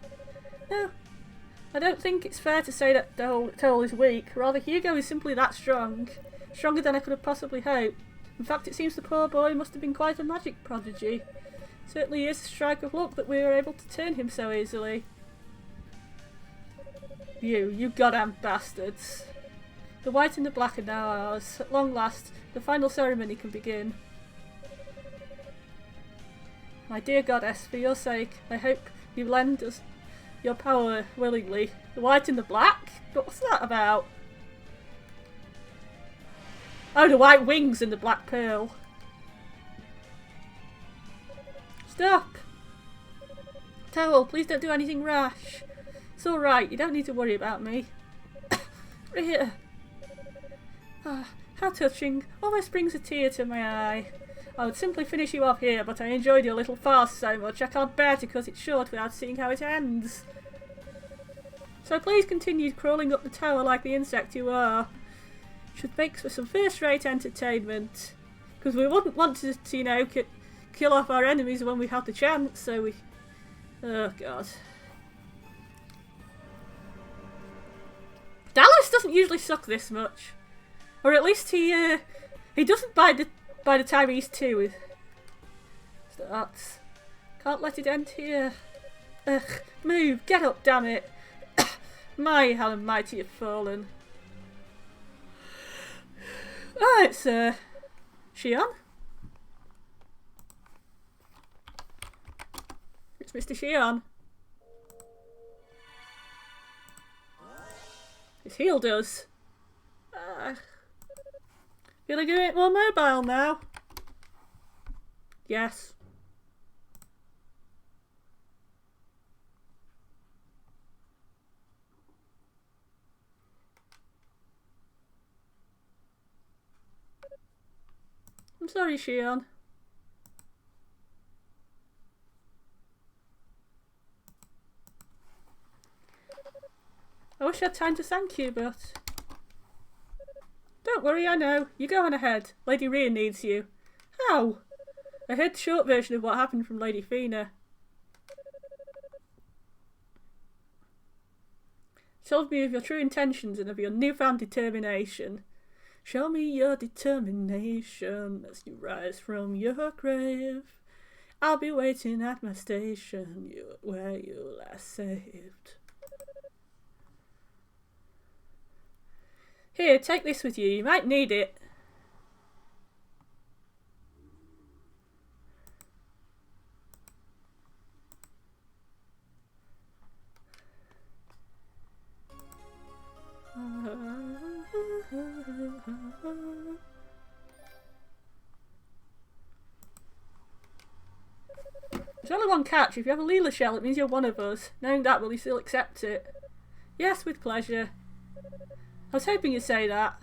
No, I don't think it's fair to say that Toel is weak. Rather, Hugo is simply that strong. Stronger than I could have possibly hoped. In fact, it seems the poor boy must have been quite a magic prodigy. Certainly is a strike of luck that we were able to turn him so easily. You goddamn bastards. The white and the black are now ours. At long last, the final ceremony can begin. My dear goddess, for your sake, I hope you lend us your power willingly. The white and the black? But what's that about? Oh, the white wings and the black pearl. Stop! Toel, please don't do anything rash. It's alright, you don't need to worry about me. Here. Ah, how touching. Almost brings a tear to my eye. I would simply finish you off here, but I enjoyed your little farce so much I can't bear to cut it short without seeing how it ends. So please continue crawling up the tower like the insect you are. Should make for some first-rate entertainment. Because we wouldn't want to you know, kill off our enemies when we have the chance, so we... Oh, God. Dallas doesn't usually suck this much. Or at least he doesn't by the time he's 2 with starts. Can't let it end here. Ugh, move, get up, damn it. My, how the mighty have fallen. Ah, it's Shion. It's Mr. Shion. It's healed us. Feeling a bit more mobile now? Yes. I'm sorry, Shion. I wish I had time to thank you, but... Don't worry, I know. You go on ahead. Lady Rhea needs you. How? I heard the short version of what happened from Lady Fina. She told me of your true intentions and of your newfound determination. Show me your determination as you rise from your grave. I'll be waiting at my station, where you last saved. Here, take this with you. You might need it. There's only one catch. If you have a Leela shell, it means you're one of us. Knowing that, will you still accept it? Yes, with pleasure. I was hoping you'd say that.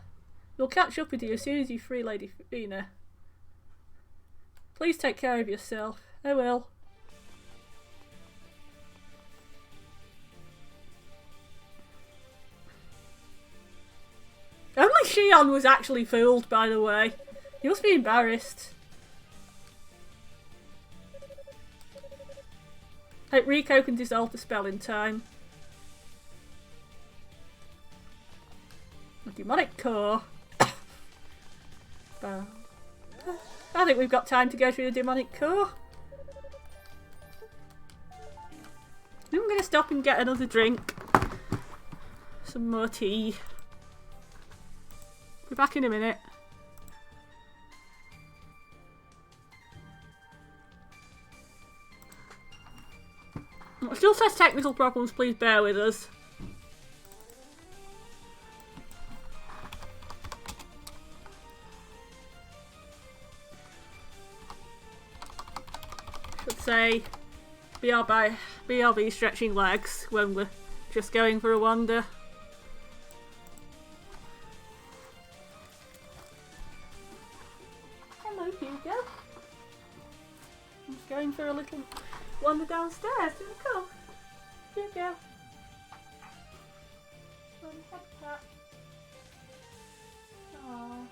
We'll catch up with you as soon as you free Lady Fina. Please take care of yourself. I will. Only Shion was actually fooled, by the way. He must be embarrassed. Hope Rico can dissolve the spell in time. A demonic core. I think we've got time to go through the demonic core. I'm going to stop and get another drink. Some more tea. Be back in a minute. It still says technical problems, please bear with us. Should say BRB stretching legs when we're just going for a wander. Hello, Hugo. I'm just going for a little wander downstairs. Do you come? Hugo. Aww.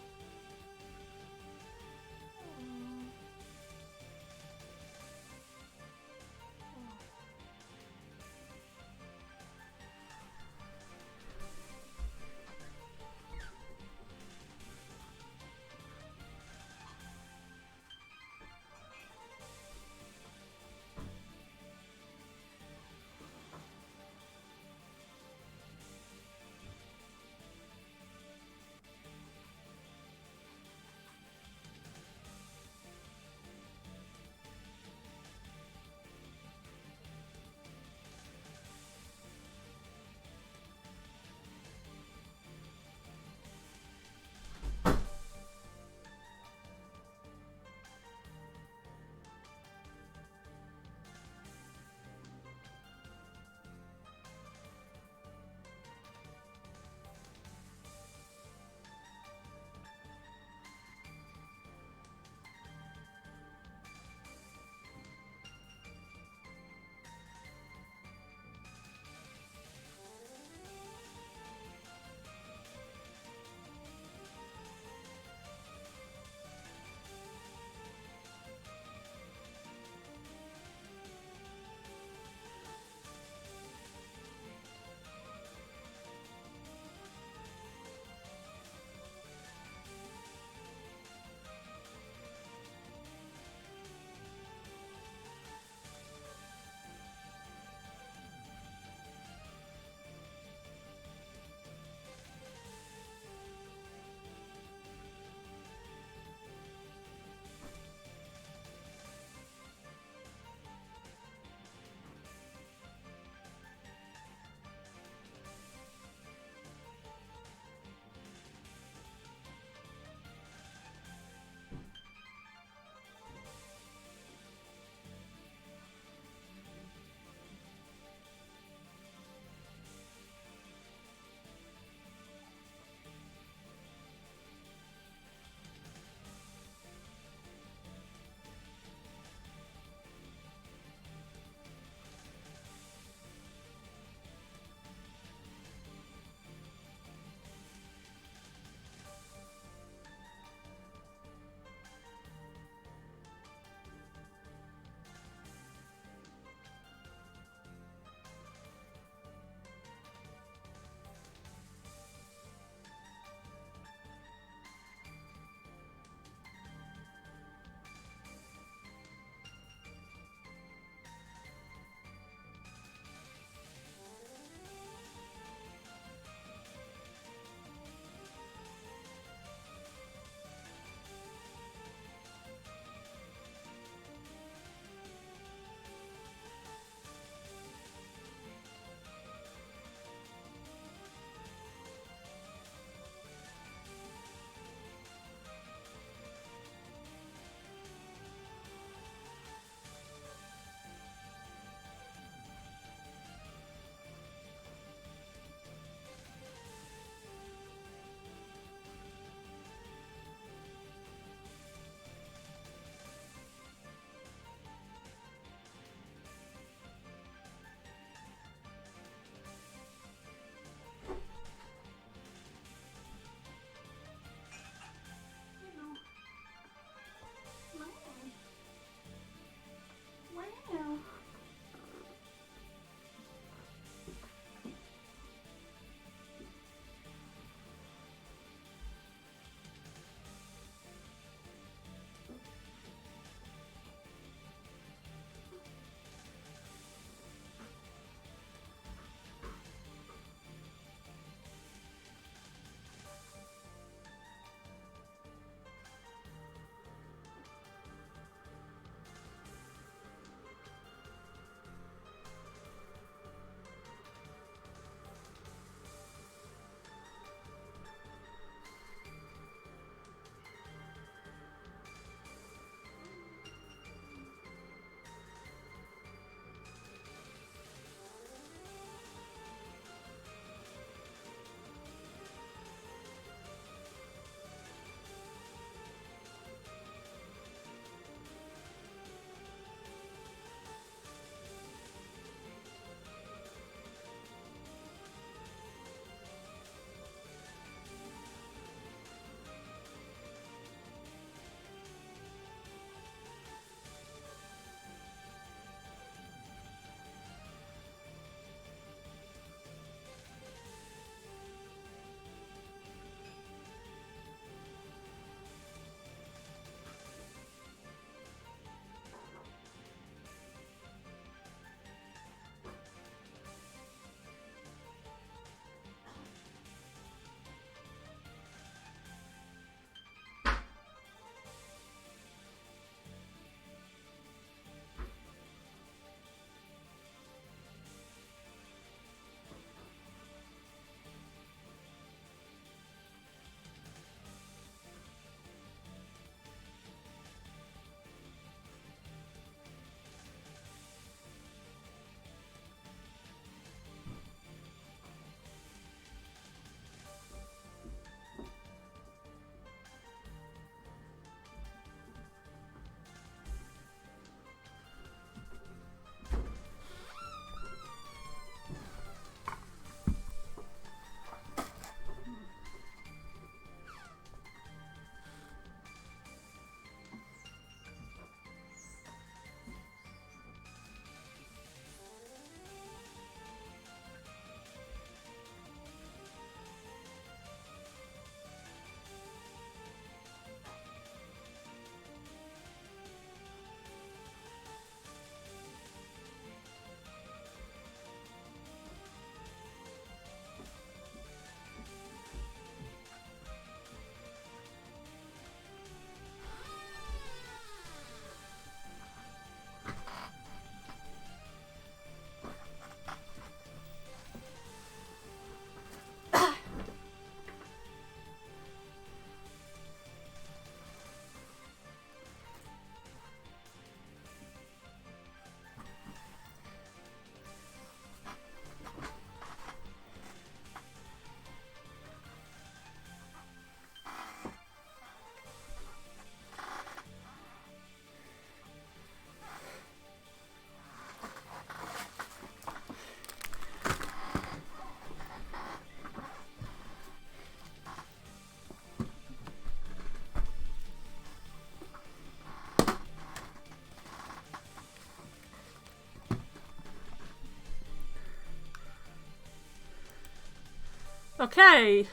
Okay.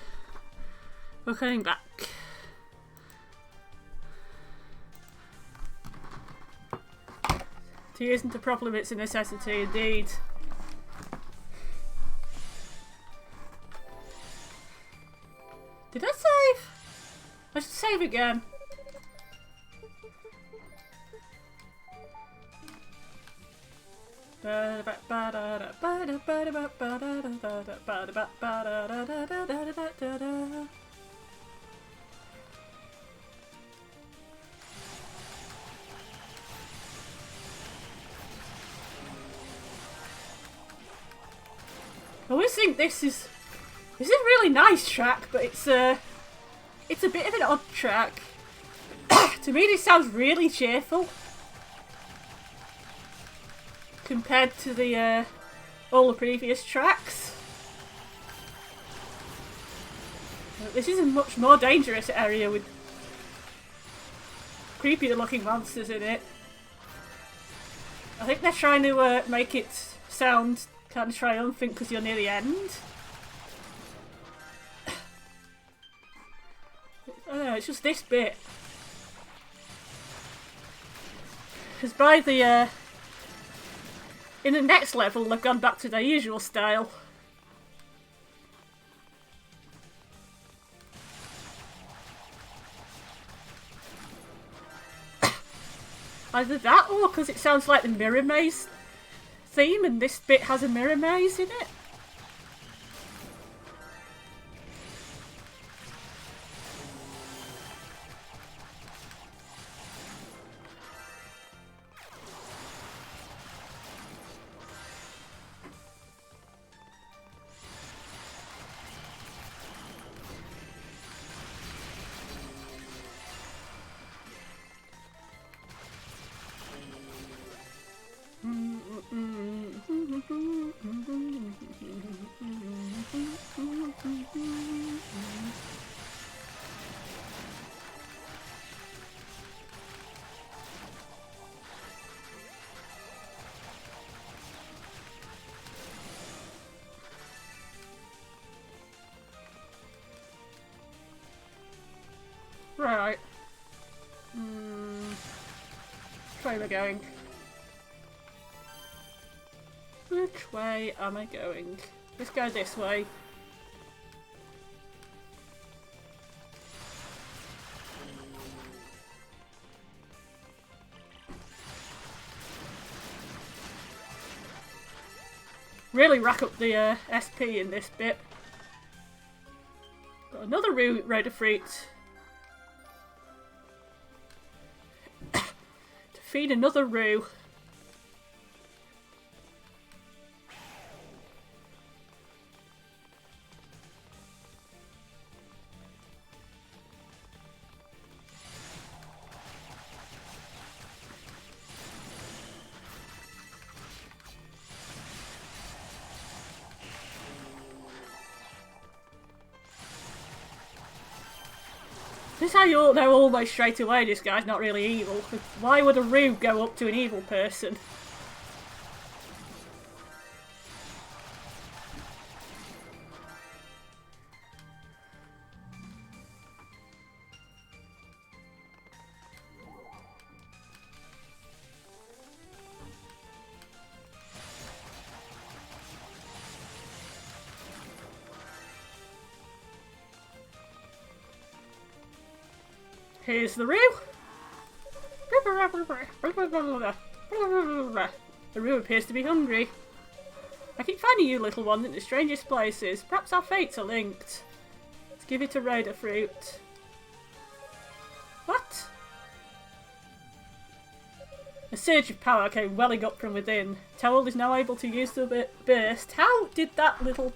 We're coming back. Tea isn't a problem, it's a necessity indeed. Did I save? I should save again. I always think this is a really nice track, but it's a bit of an odd track. To me, this sounds really cheerful compared to the all the previous tracks. This is a much more dangerous area with creepier looking monsters in it. I think they're trying to make it sound kind of triumphant because you're near the end. I don't know, it's just this bit. Because by the in the next level they've gone back to their usual style. Either that or because it sounds like the Mirror Maze theme and this bit has a mirror maze in it. Right. Which way am I going? Which way am I going? Let's go this way. Really rack up the SP in this bit. Got another road of fruit. To feed another roo. This is how you know almost straight away this guy's not really evil. Why would a roo go up to an evil person? Here's the roo. The roo appears to be hungry. I keep finding you, little one, in the strangest places. Perhaps our fates are linked. Let's give it a raider fruit. What? A surge of power came welling up from within. Towel is now able to use the burst. How did that little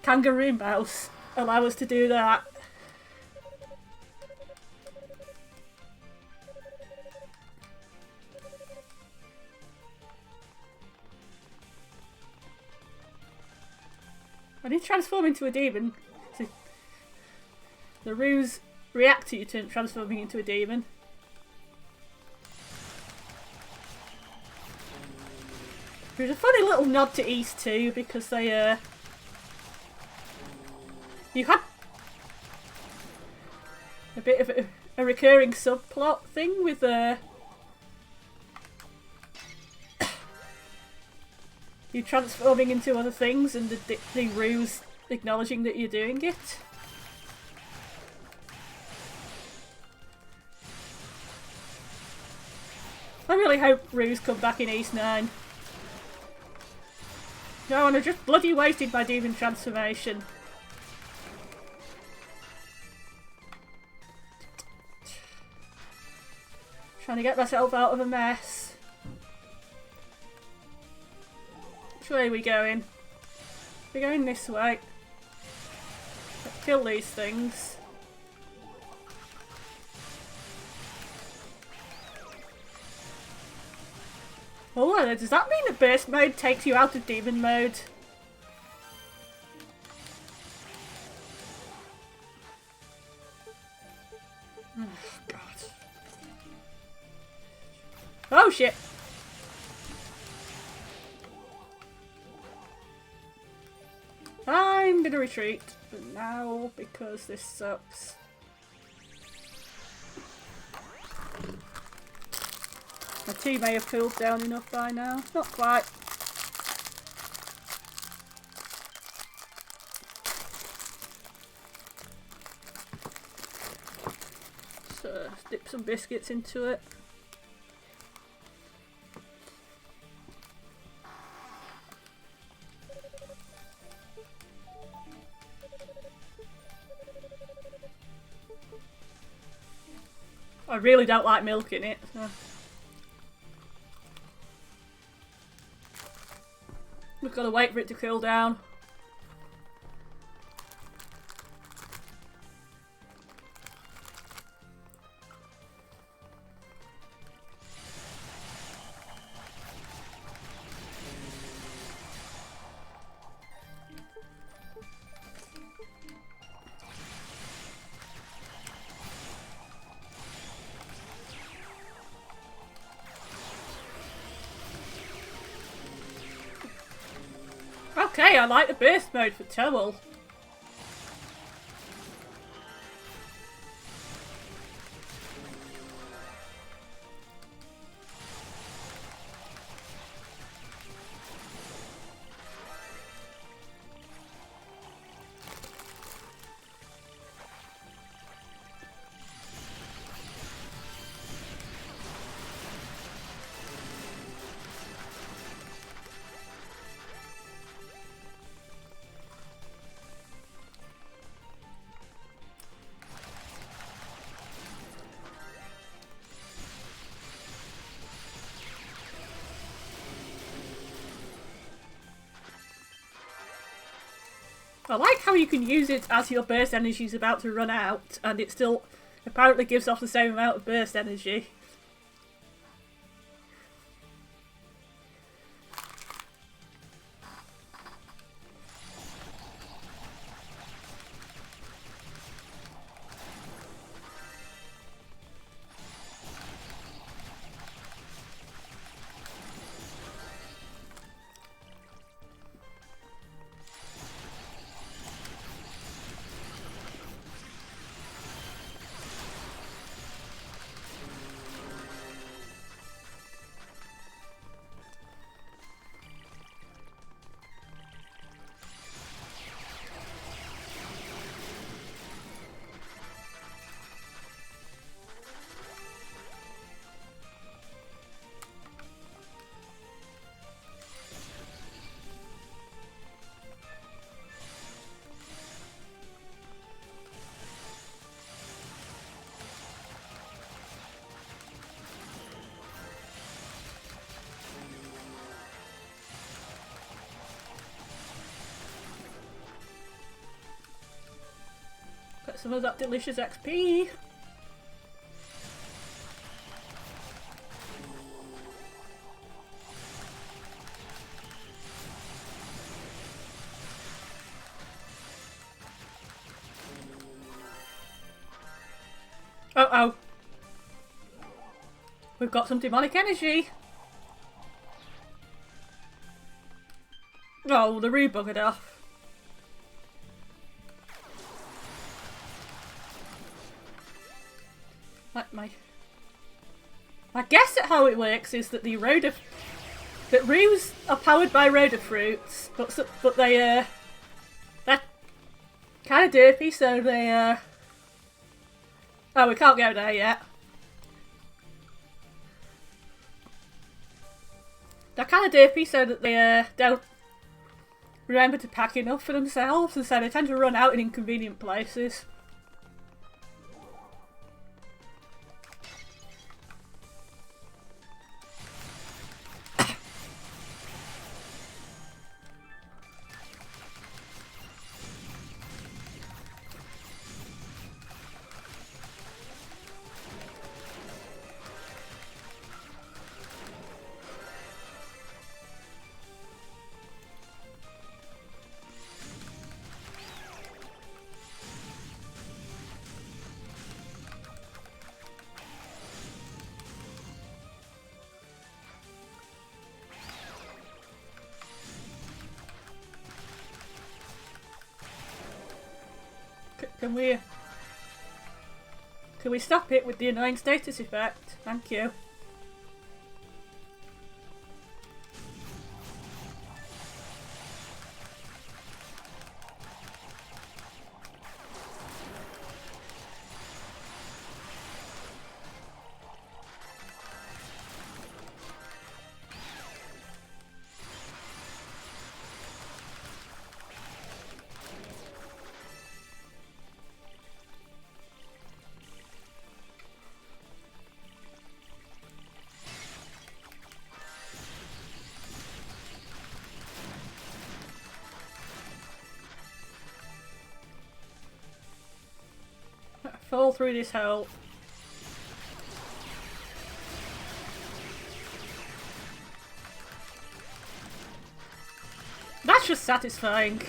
kangaroo mouse allow us to do that? I need to transform into a demon. So the roos react to you transforming into a demon. There's a funny little nod to East too, because they You had a bit of a recurring subplot thing with you transforming into other things and the ruse acknowledging that you're doing it. I really hope Ruse come back in East 9. No, and I just bloody wasted my demon transformation. Trying to get myself out of a mess. Which way are we going? We're going this way. Let's kill these things. Oh, does that mean that burst mode takes you out of demon mode? Oh, God. Oh, shit! I'm gonna retreat for now because this sucks. My tea may have cooled down enough by now. Not quite. So, dip some biscuits into it. I really don't like milk in it. So. We've got to wait for it to cool down. Okay, I like the burst mode for Towel. I like how you can use it as your burst energy is about to run out and it still apparently gives off the same amount of burst energy. Get some of that delicious XP. Uh-oh. We've got some demonic energy. Oh, the Rue buggered off. My guess at how it works is that that roos are powered by rhoda fruits, but they're kind of derpy, so they oh, we can't go there yet. They're kind of derpy, so that they don't remember to pack enough for themselves, and so they tend to run out in inconvenient places. Can we stop it with the annoying status effect? Thank you. Fall through this hole. That's just satisfying.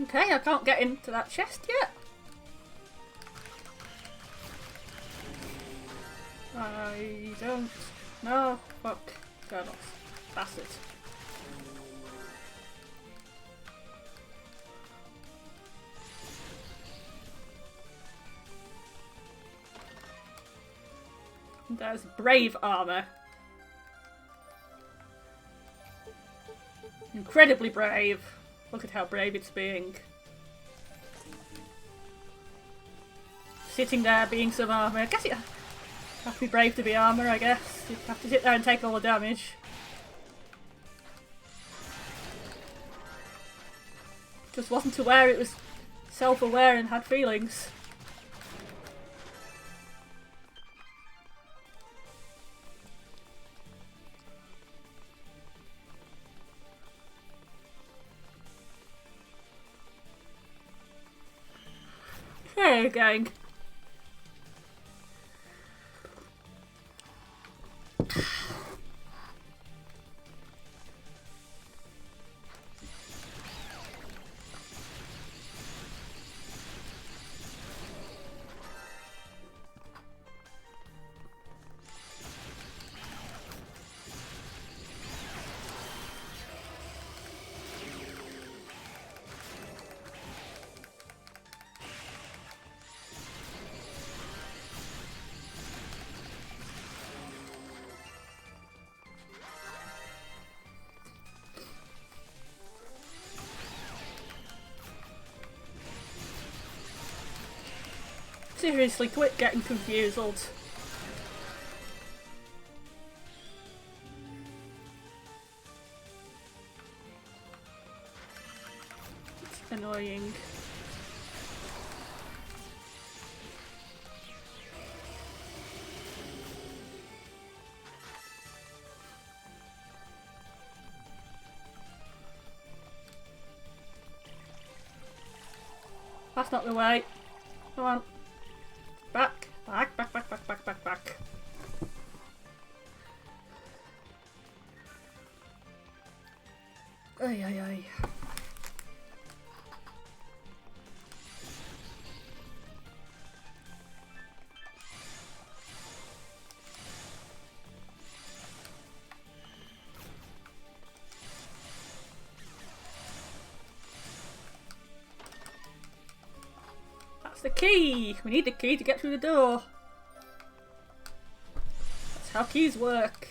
Okay, I can't get into that chest yet. I don't know. Fuck. God, bastard. There's brave armor. Incredibly brave. Look at how brave it's being. Sitting there being some armour. I guess you have to be brave to be armour, I guess. You have to sit there and take all the damage. Just wasn't aware it was self-aware and had feelings. Where are you going? Seriously, quit getting confused. It's annoying. That's not the way. Come on. Back. Back, back, back, back, back, back, back. Ay, ay, ay. It's the key! We need the key to get through the door. That's how keys work.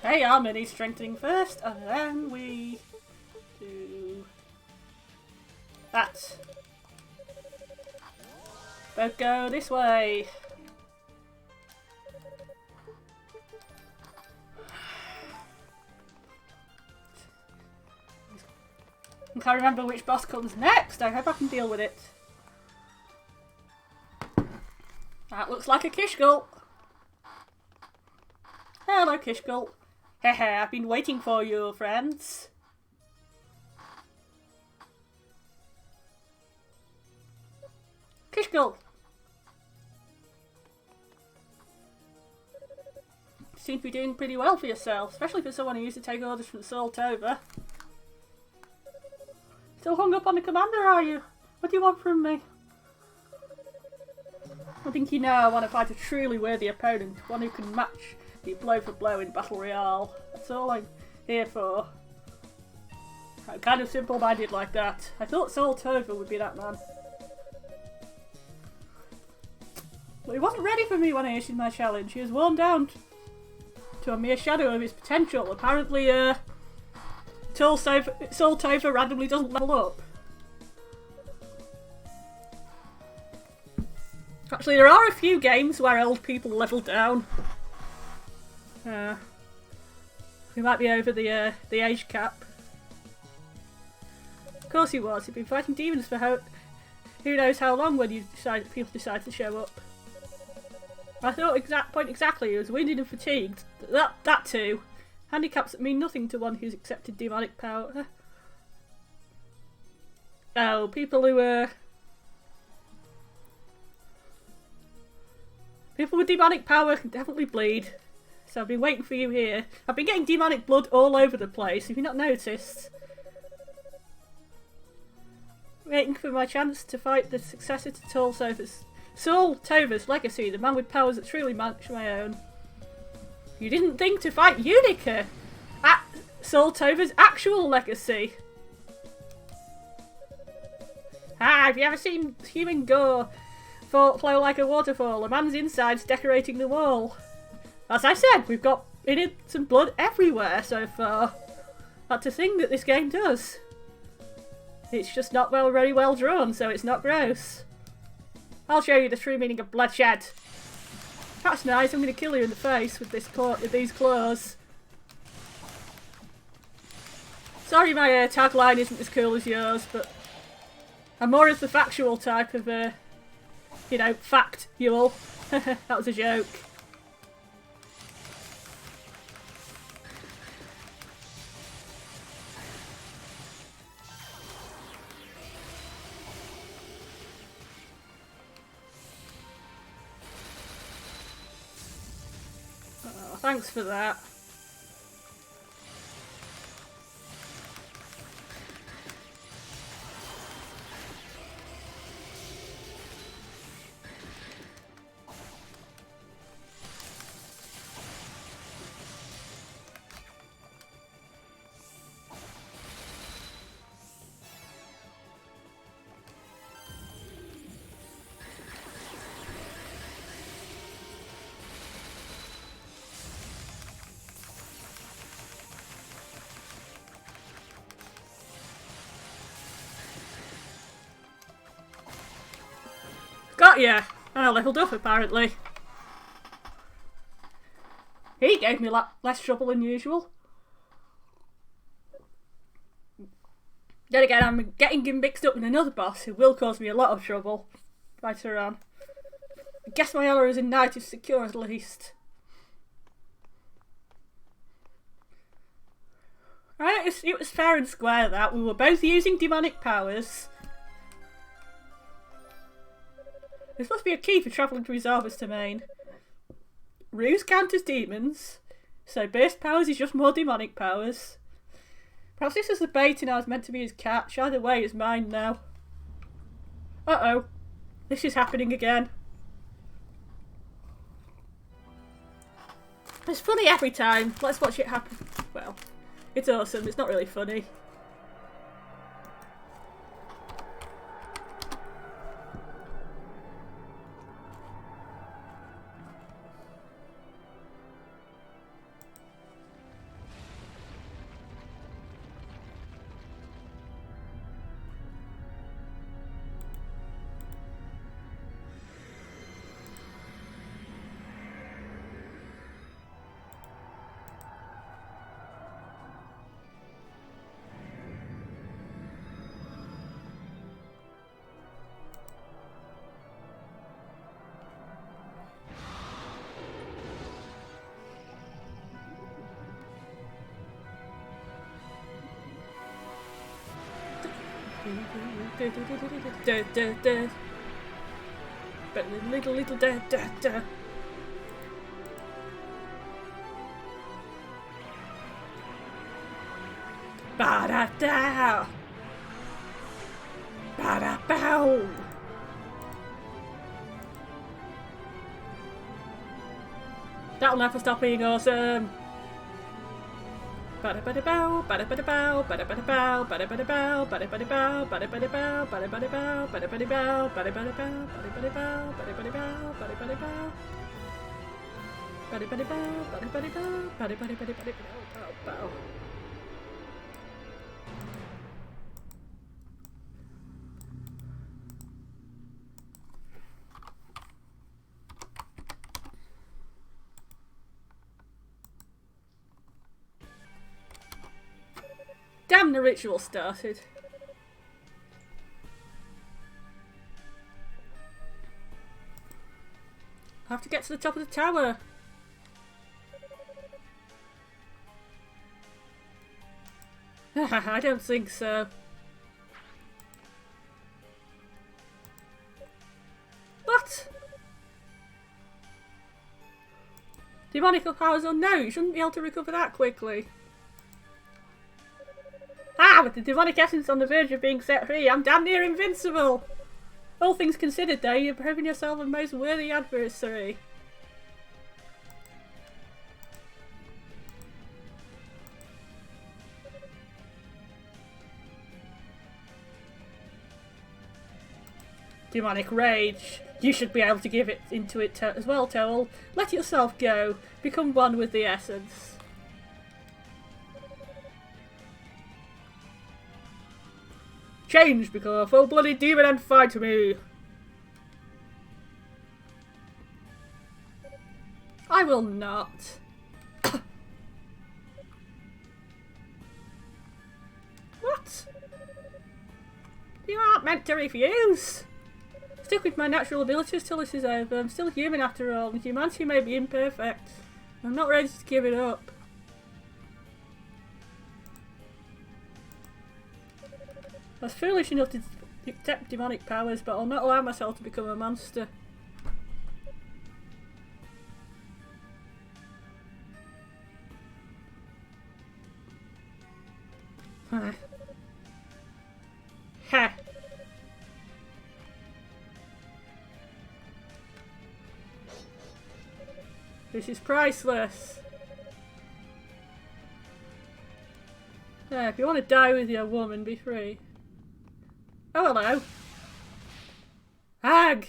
Hey, our mini strengthening first, and then we do that. Both go this way. I can't remember which boss comes next. I hope I can deal with it. That looks like a Kishgul. Hello, Kishgul. Hehe, I've been waiting for you, friends. Kishgul. You seem to be doing pretty well for yourself, especially for someone who used to take orders from Soul Tova. Still hung up on the commander, are you? What do you want from me? I think you know I want to fight a truly worthy opponent, one who can match me blow for blow in Battle Royale. That's all I'm here for. I'm kind of simple-minded like that. I thought Soul Tova would be that man. But he wasn't ready for me when I issued my challenge. He was worn down to a mere shadow of his potential. Apparently, Soul Tova randomly doesn't level up. Actually, there are a few games where old people level down. We might be over the age cap. Of course he was. He'd been fighting demons for who knows how long when people decide to show up. I thought exactly. He was winded and fatigued. That too. Handicaps that mean nothing to one who's accepted demonic power. Oh, people who people with demonic power can definitely bleed. So I've been waiting for you here. I've been getting demonic blood all over the place. Have you not noticed? Waiting for my chance to fight the successor to Soul Tova's legacy, the man with powers that truly match my own. You didn't think to fight Unica at Soul Tova's actual legacy. Have you ever seen human gore flow like a waterfall? A man's insides decorating the wall. As I said, we've got some blood everywhere so far. That's a thing that this game does. It's just not very well drawn, so it's not gross. I'll show you the true meaning of bloodshed. That's nice. I'm going to kill you in the face with these claws. Sorry my tagline isn't as cool as yours, but I'm more of the factual type of, you know, fact-ual. That was a joke. Oh, thanks for that. Got ya! And I leveled up apparently. He gave me less trouble than usual. Then again, I'm getting him mixed up with another boss who will cause me a lot of trouble later on. I guess my ally is in knight is secure at least. Right, it was fair and square that. We were both using demonic powers. There's supposed to be a key for travelling through Zarvas domain. Ruse counters demons, so burst powers is just more demonic powers. Perhaps this was the bait and I was meant to be his catch. Either way, it's mine now. Uh-oh. This is happening again. It's funny every time. Let's watch it happen. Well, it's awesome. It's not really funny. But little da. Ba da da. Ba da bow. That'll never stop being awesome. Bada bada bow, bada bada bow, bada bada bow, bada bada bow, bada bada bow, bada bada bow, bada bada bow, bada bada bow, bada bada bow, bada bada bow, bada bada bow, bada bada bow, bada bada bow, bada bada bow, bada bada bow. Damn, the ritual started. I have to get to the top of the tower. I don't think so. What? Demonical powers unknown. You shouldn't be able to recover that quickly. With the demonic essence on the verge of being set free, I'm damn near invincible! All things considered though, you're proving yourself a most worthy adversary. Demonic rage. You should be able to give it into it as well, Toel. Let yourself go. Become one with the essence. Change, become a full-blooded demon and fight me! I will not. What? You aren't meant to refuse! Stick with my natural abilities till this is over. I'm still human after all, and humanity may be imperfect. I'm not ready to give it up. I was foolish enough to accept demonic powers, but I'll not allow myself to become a monster. This is priceless. Yeah, if you want to die with your woman, be free. Oh, hello. Hag!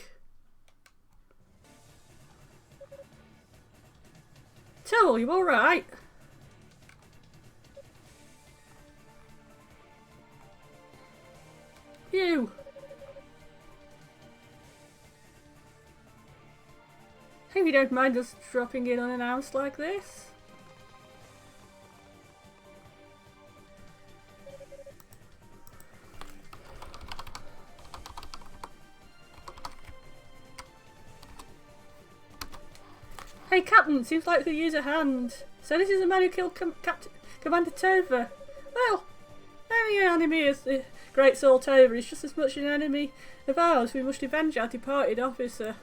Tell you alright? You! Hope you don't mind us dropping in unannounced like this. Hey Captain, seems like we could use a hand. So this is the man who killed Commander Tova. Well, any enemy as the Great Soul Tova is just as much an enemy of ours. We must avenge our departed officer.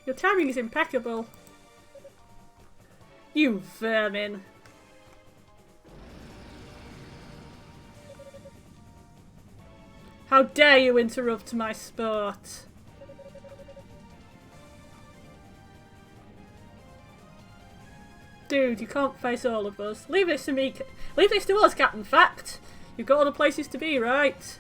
Your timing is impeccable. You vermin. How dare you interrupt my sport? Dude, you can't face all of us. Leave this to me. Leave this to us, Captain Fact. You've got other places to be, right?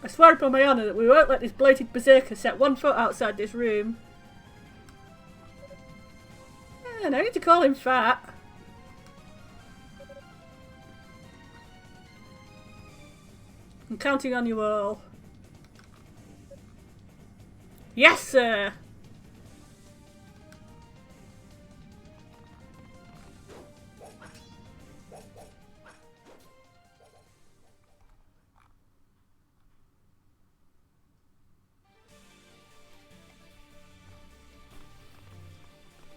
I swear upon my honour that we won't let this bloated berserker set one foot outside this room. Yeah, no need to call him fat. I'm counting on you all. Yes, sir!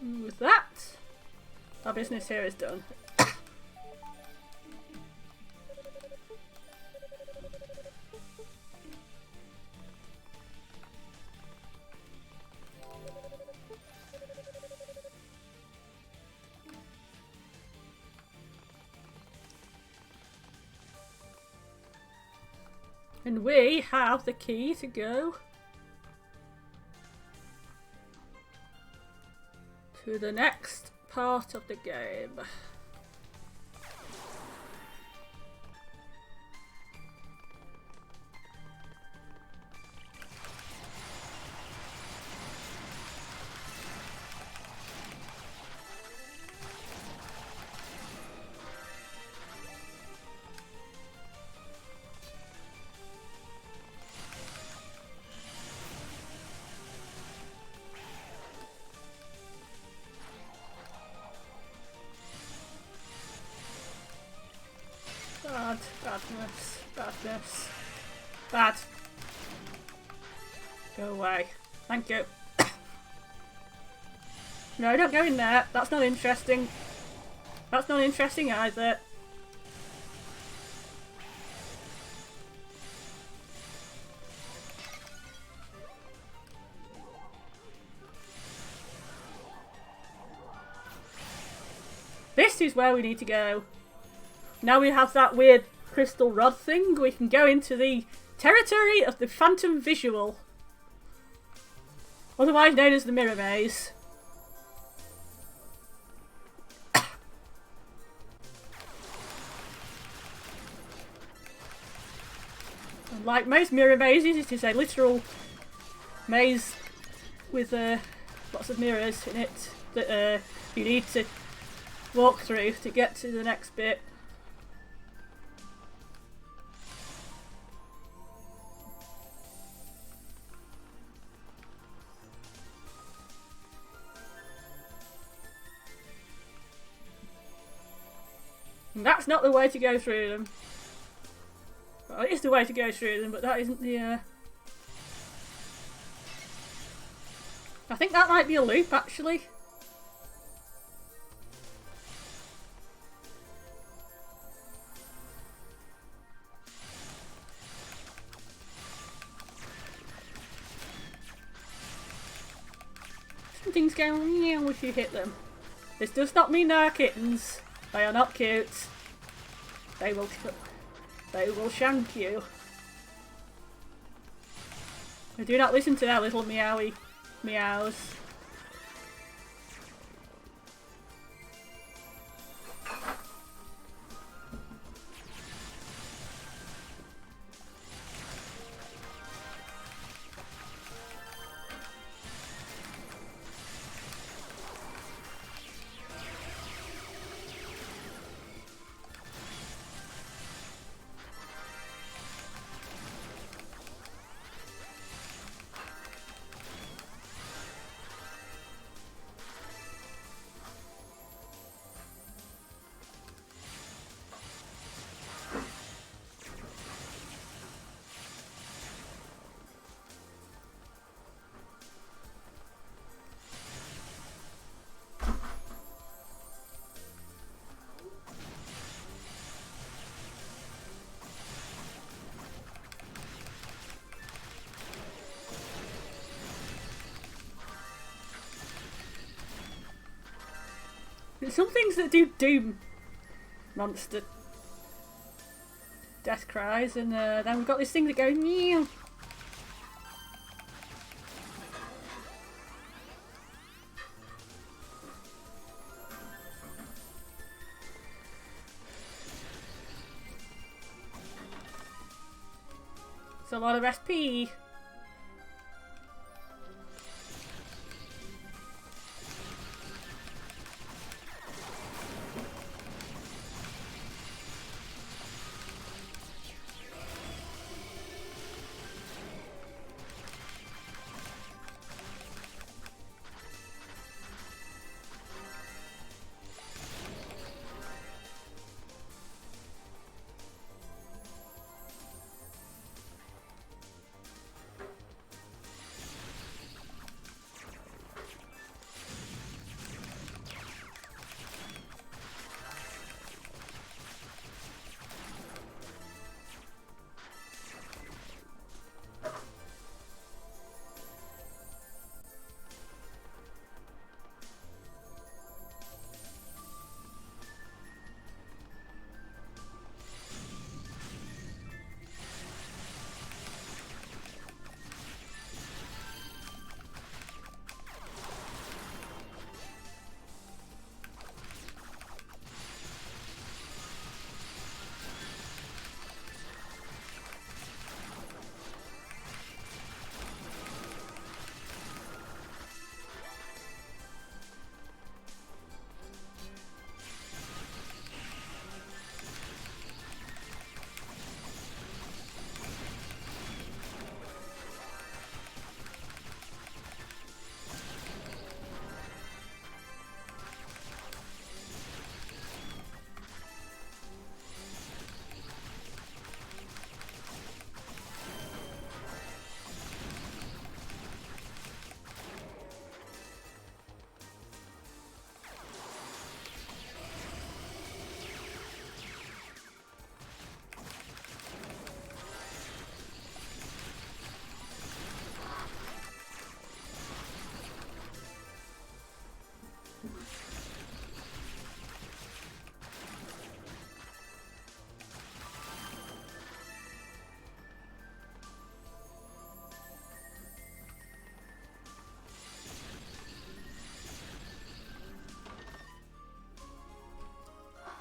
And with that, our business here is done. And we have the key to go to the next part of the game. Badness. Bad. Go away. Thank you. No, don't go in there. That's not interesting. That's not interesting either. This is where we need to go. Now we have that weird crystal rod thing, we can go into the territory of the Phantom Visual. Otherwise known as the Mirror Maze. And like most mirror mazes, it is a literal maze with lots of mirrors in it that you need to walk through to get to the next bit. And that's not the way to go through them. Well, it is the way to go through them, but that isn't the... I think that might be a loop, actually. Something's going meow if you hit them. This does not mean they are kittens. They are not cute. They will They will shank you. I do not listen to their little meowy meows. There's some things that do Doom monster death cries, and then we've got this thing that goes meow. It's a lot of SP.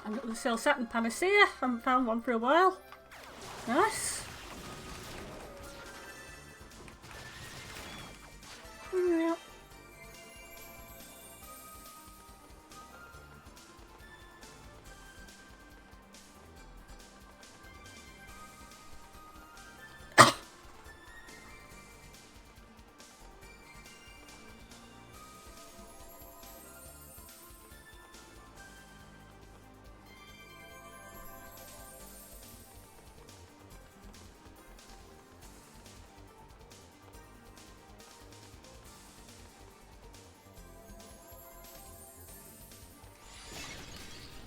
I've got the Cell Saturn Panacea. Haven't found one for a while. Nice. Yeah.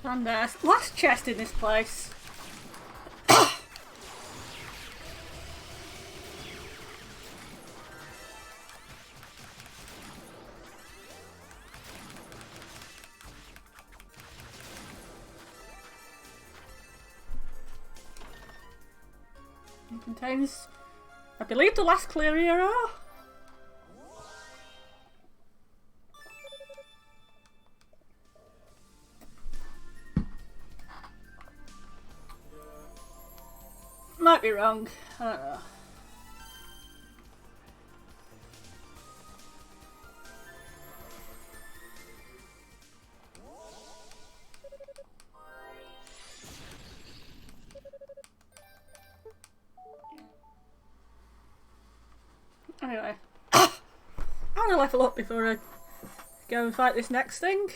And last chest in this place. It contains, I believe, the last clear hero. Might be wrong. I don't know. Anyway, I'm gonna level up before I go and fight this next thing.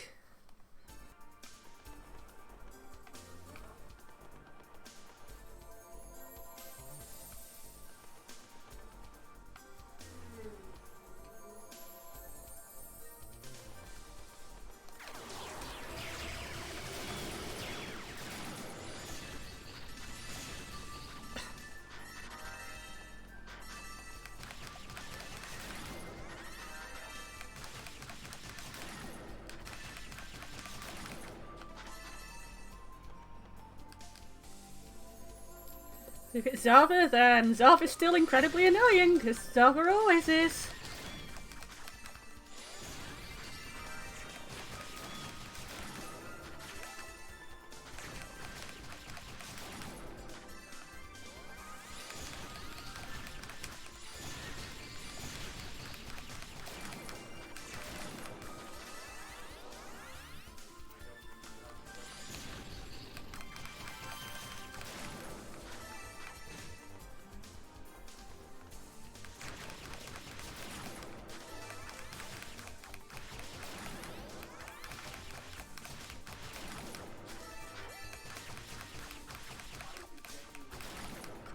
If it's Zava, then Zava's still incredibly annoying, because Zava always is.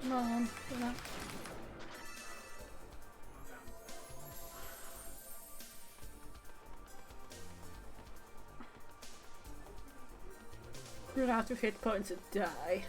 Come on, do that. You're out of hit points and die.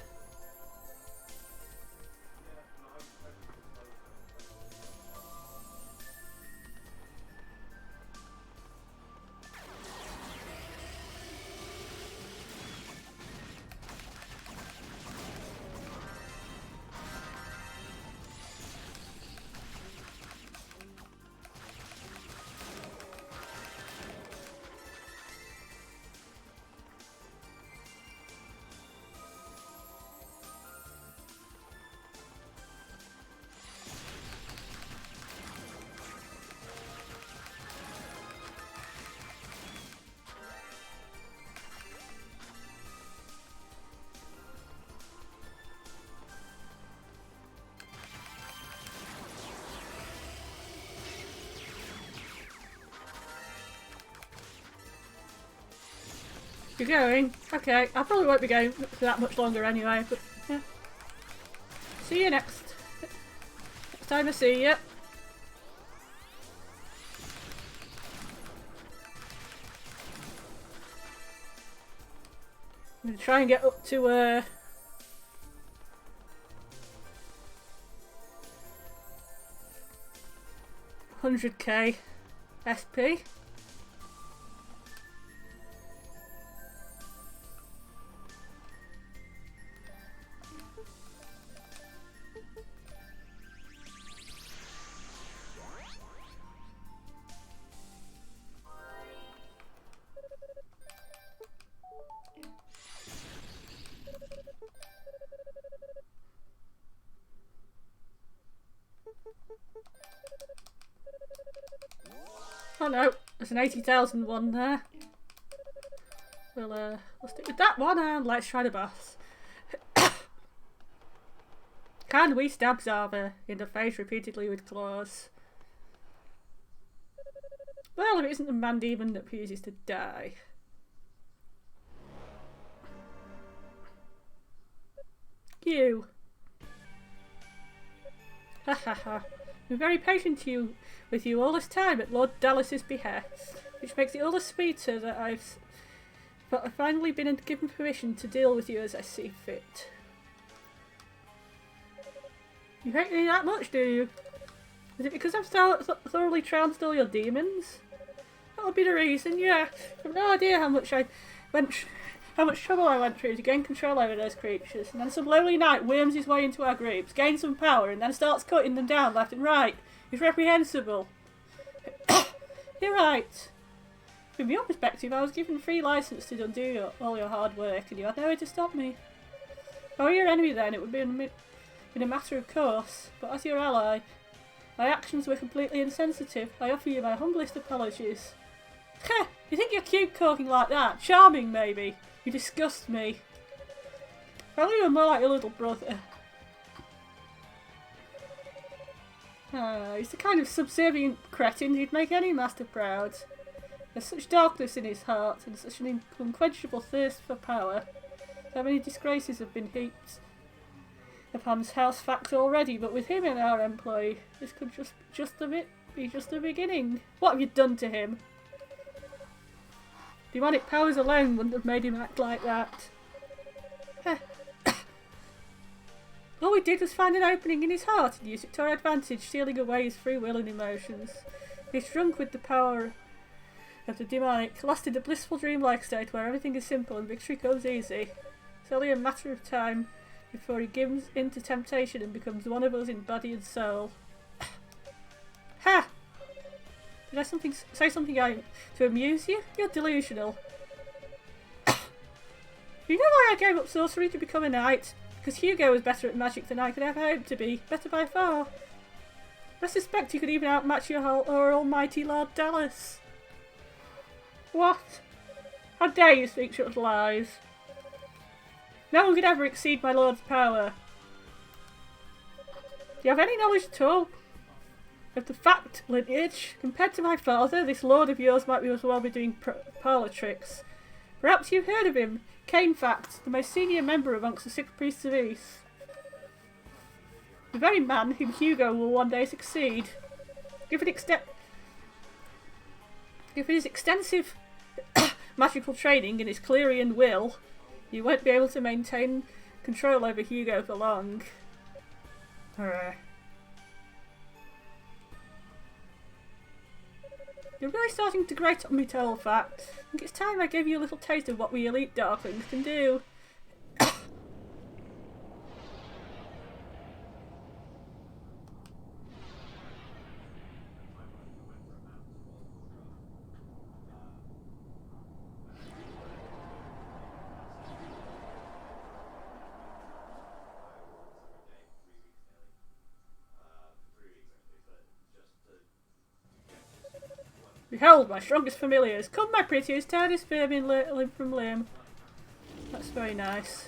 You're going? Okay, I probably won't be going for that much longer anyway, but yeah. See you next time I see you. I'm gonna try and get up to 100k SP. Oh no, there's an 80,000 one there. We'll stick with that one and let's try the boss. Can we stab Zava in the face repeatedly with claws? Well, if it isn't the man demon that refuses to die. You. Ha ha ha. I'm very patient with you all this time at Lord Dallas's behest, which makes it all the sweeter that I've finally been given permission to deal with you as I see fit. You hate me that much, do you? Is it because I've thoroughly trounced all your demons? That would be the reason, yeah. I've no idea how much I went how much trouble I went through to gain control over those creatures, and then some lonely knight worms his way into our groups, gains some power, and then starts cutting them down left and right. It's reprehensible. You're right. From your perspective, I was given free license to undo all your hard work, and you had no way to stop me. If I were your enemy then, it would be in a matter of course, but as your ally, my actions were completely insensitive. I offer you my humblest apologies. Heh! You think you're cute talking like that? Charming, maybe. You disgust me. Probably you're more like your little brother. He's the kind of subservient cretin who'd make any master proud. There's such darkness in his heart and such an unquenchable thirst for power. So many disgraces have been heaped upon his house fact already, but with him in our employ, this could be just the beginning. What have you done to him? Demonic powers alone wouldn't have made him act like that. All we did was find an opening in his heart and use it to our advantage, stealing away his free will and emotions. He's drunk with the power of the demonic, lost in a blissful dreamlike state where everything is simple and victory comes easy. It's only a matter of time before he gives in to temptation and becomes one of us in body and soul. Ha! Did I say something to amuse you? You're delusional. You know why I gave up sorcery to become a knight? Because Hugo was better at magic than I could ever hope to be. Better by far. I suspect you could even outmatch your almighty Lord Dallas. What? How dare you speak such lies? No one could ever exceed my lord's power. Do you have any knowledge at all of the fact lineage? Compared to my father, this lord of yours might as well be doing parlour tricks. Perhaps you've heard of him. Kane Fact, the most senior member amongst the Six Priests of East. The very man whom Hugo will one day succeed. Given his extensive magical training and his Clerian will, you won't be able to maintain control over Hugo for long. You're really starting to grate on me, Toll Fact. I think it's time I gave you a little taste of what we elite darklings can do. Behold, my strongest familiars. Come, my prettiest, tear this vermin limb from limb. That's very nice.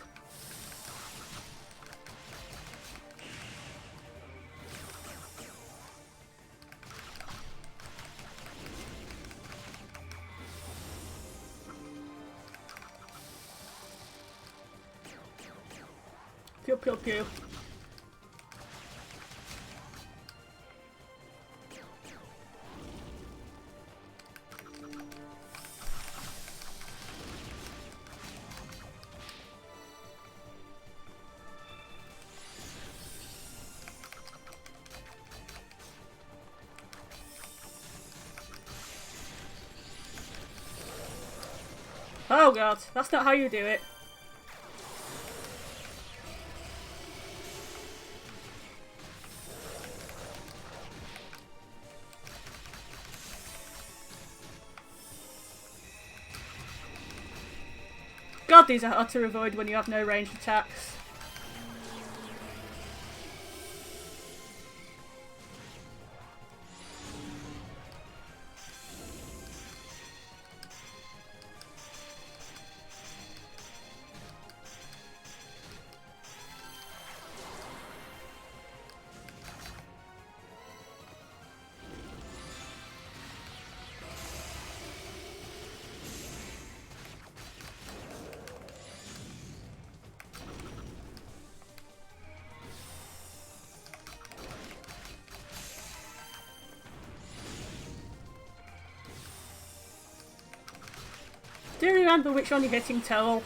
Pew pew pew. Oh god, that's not how you do it. God, these are hard to avoid when you have no ranged attacks. Do you remember which one you're hitting, Toll?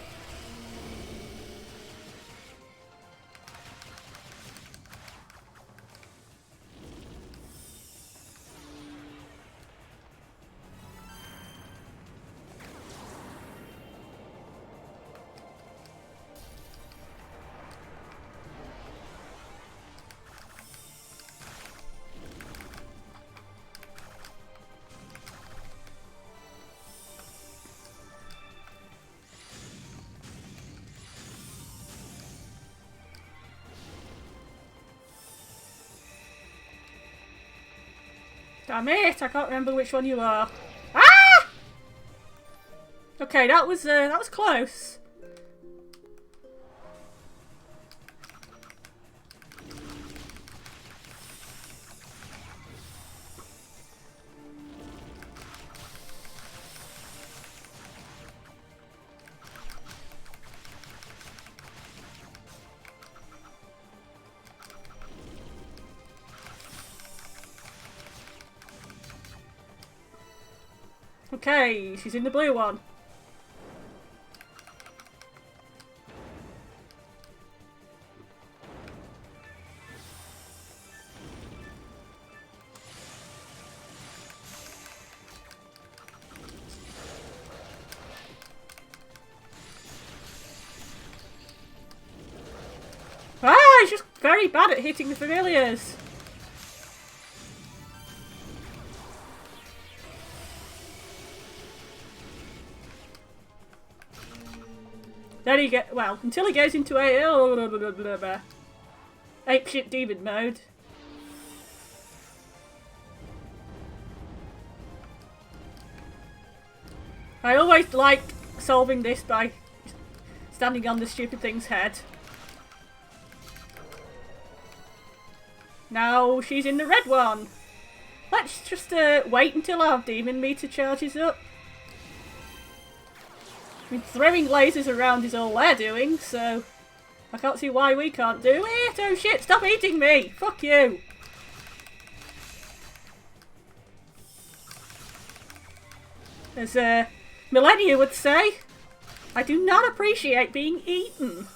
Damn it! I can't remember which one you are. Ah! Okay, that was close. Okay, she's in the blue one. Ah, he's just very bad at hitting the familiars. Then he get well until he goes into apeshit demon mode. I always like solving this by standing on the stupid thing's head. Now she's in the red one. Let's just wait until our demon meter charges up. I mean, throwing lasers around is all they're doing, so I can't see why we can't do it. Oh shit, stop eating me! Fuck you! As Millennia would say, I do not appreciate being eaten.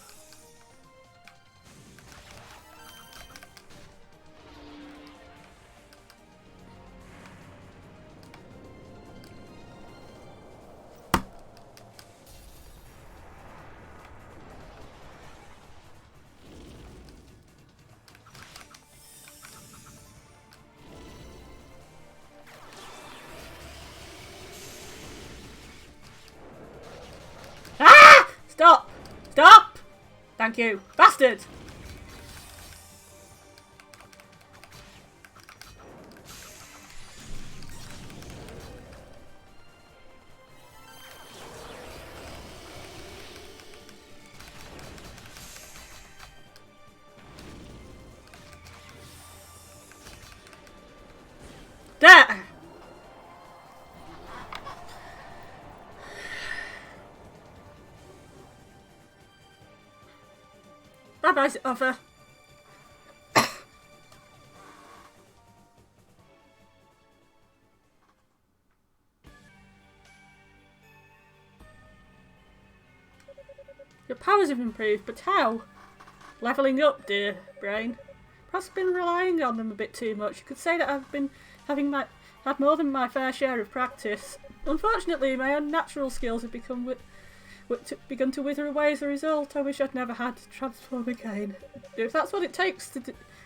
Stop! Stop! Thank you. Bastard! There! Bye-bye, offer. Your powers have improved, but how? Levelling up, dear brain. Perhaps I've been relying on them a bit too much. You could say that I've been had more than my fair share of practice. Unfortunately, my unnatural skills have begun to wither away as a result. I wish I'd never had to transform again. If that's what it takes to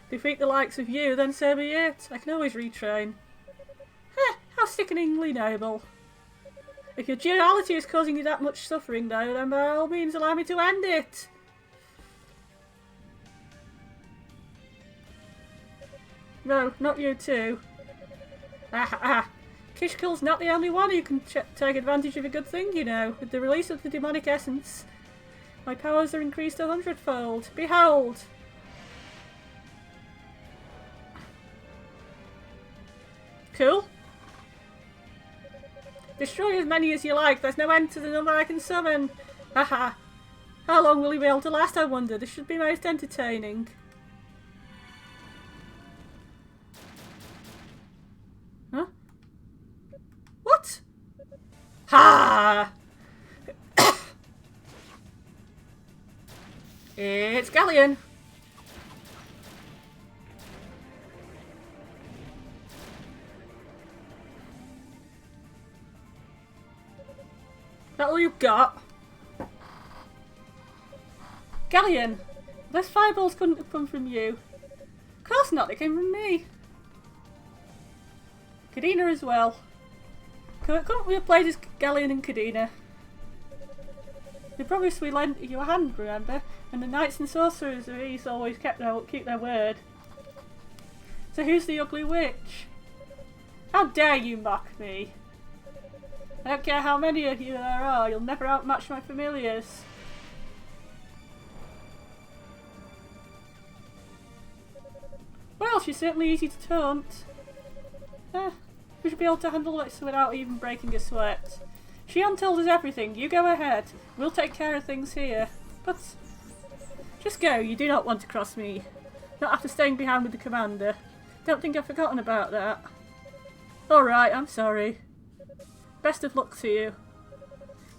defeat the likes of you, then so be it. I can always retrain. Heh, how sickeningly noble. If your duality is causing you that much suffering though, then by all means allow me to end it. No, not you too. Kishkul's not the only one who can take advantage of a good thing, you know. With the release of the demonic essence, my powers are increased 100-fold. Behold! Cool. Destroy as many as you like. There's no end to the number I can summon. Haha. How long will he be able to last, I wonder? This should be most entertaining. Huh? What? Ha! It's Galleon. That all you've got? Galleon, those fireballs couldn't have come from you. Of course not, they came from me. Kadena as well. Couldn't we have played as Galleon and Kadena? They promised we lend you a hand, remember? And the knights and sorcerers of East always keep their word. So who's the ugly witch? How dare you mock me? I don't care how many of you there are, you'll never outmatch my familiars. Well, she's certainly easy to taunt. We should be able to handle this without even breaking a sweat. Shion told us everything, you go ahead. We'll take care of things here. But just go, you do not want to cross me. Not after staying behind with the commander. Don't think I've forgotten about that. Alright, I'm sorry. Best of luck to you.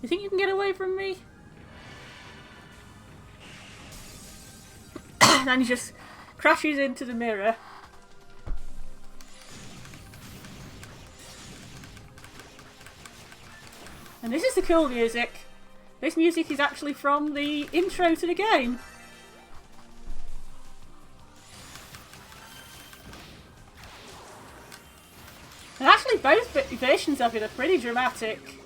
You think you can get away from me? And he just crashes into the mirror. And this is the cool music. This music is actually from the intro to the game. And actually both versions of it are pretty dramatic.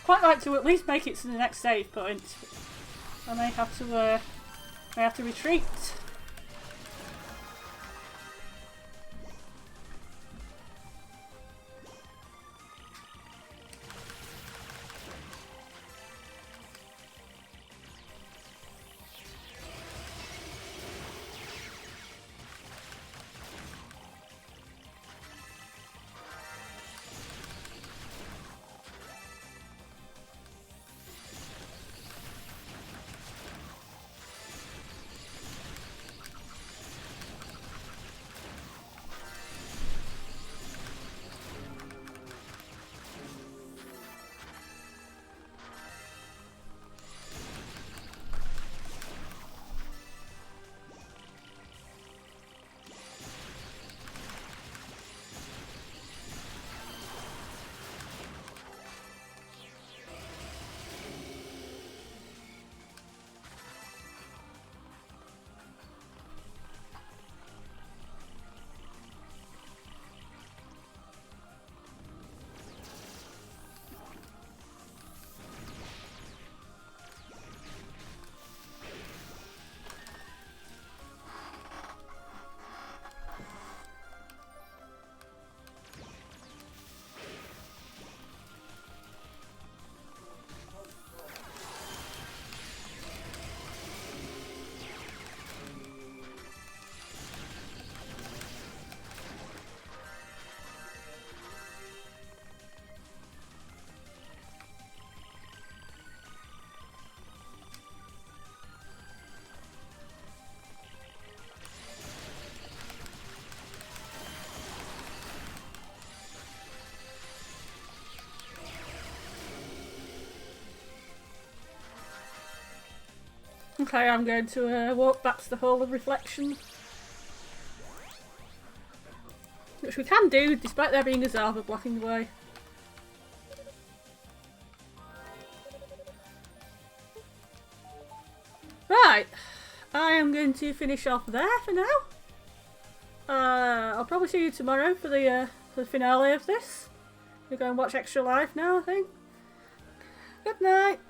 Quite like to at least make it to the next save point. I may have to retreat. Okay, I'm going to walk back to the Hall of Reflection. Which we can do, despite there being a Zava blocking the way. Right, I am going to finish off there for now. I'll probably see you tomorrow for the finale of this. We're going to watch Extra Life now, I think. Good night.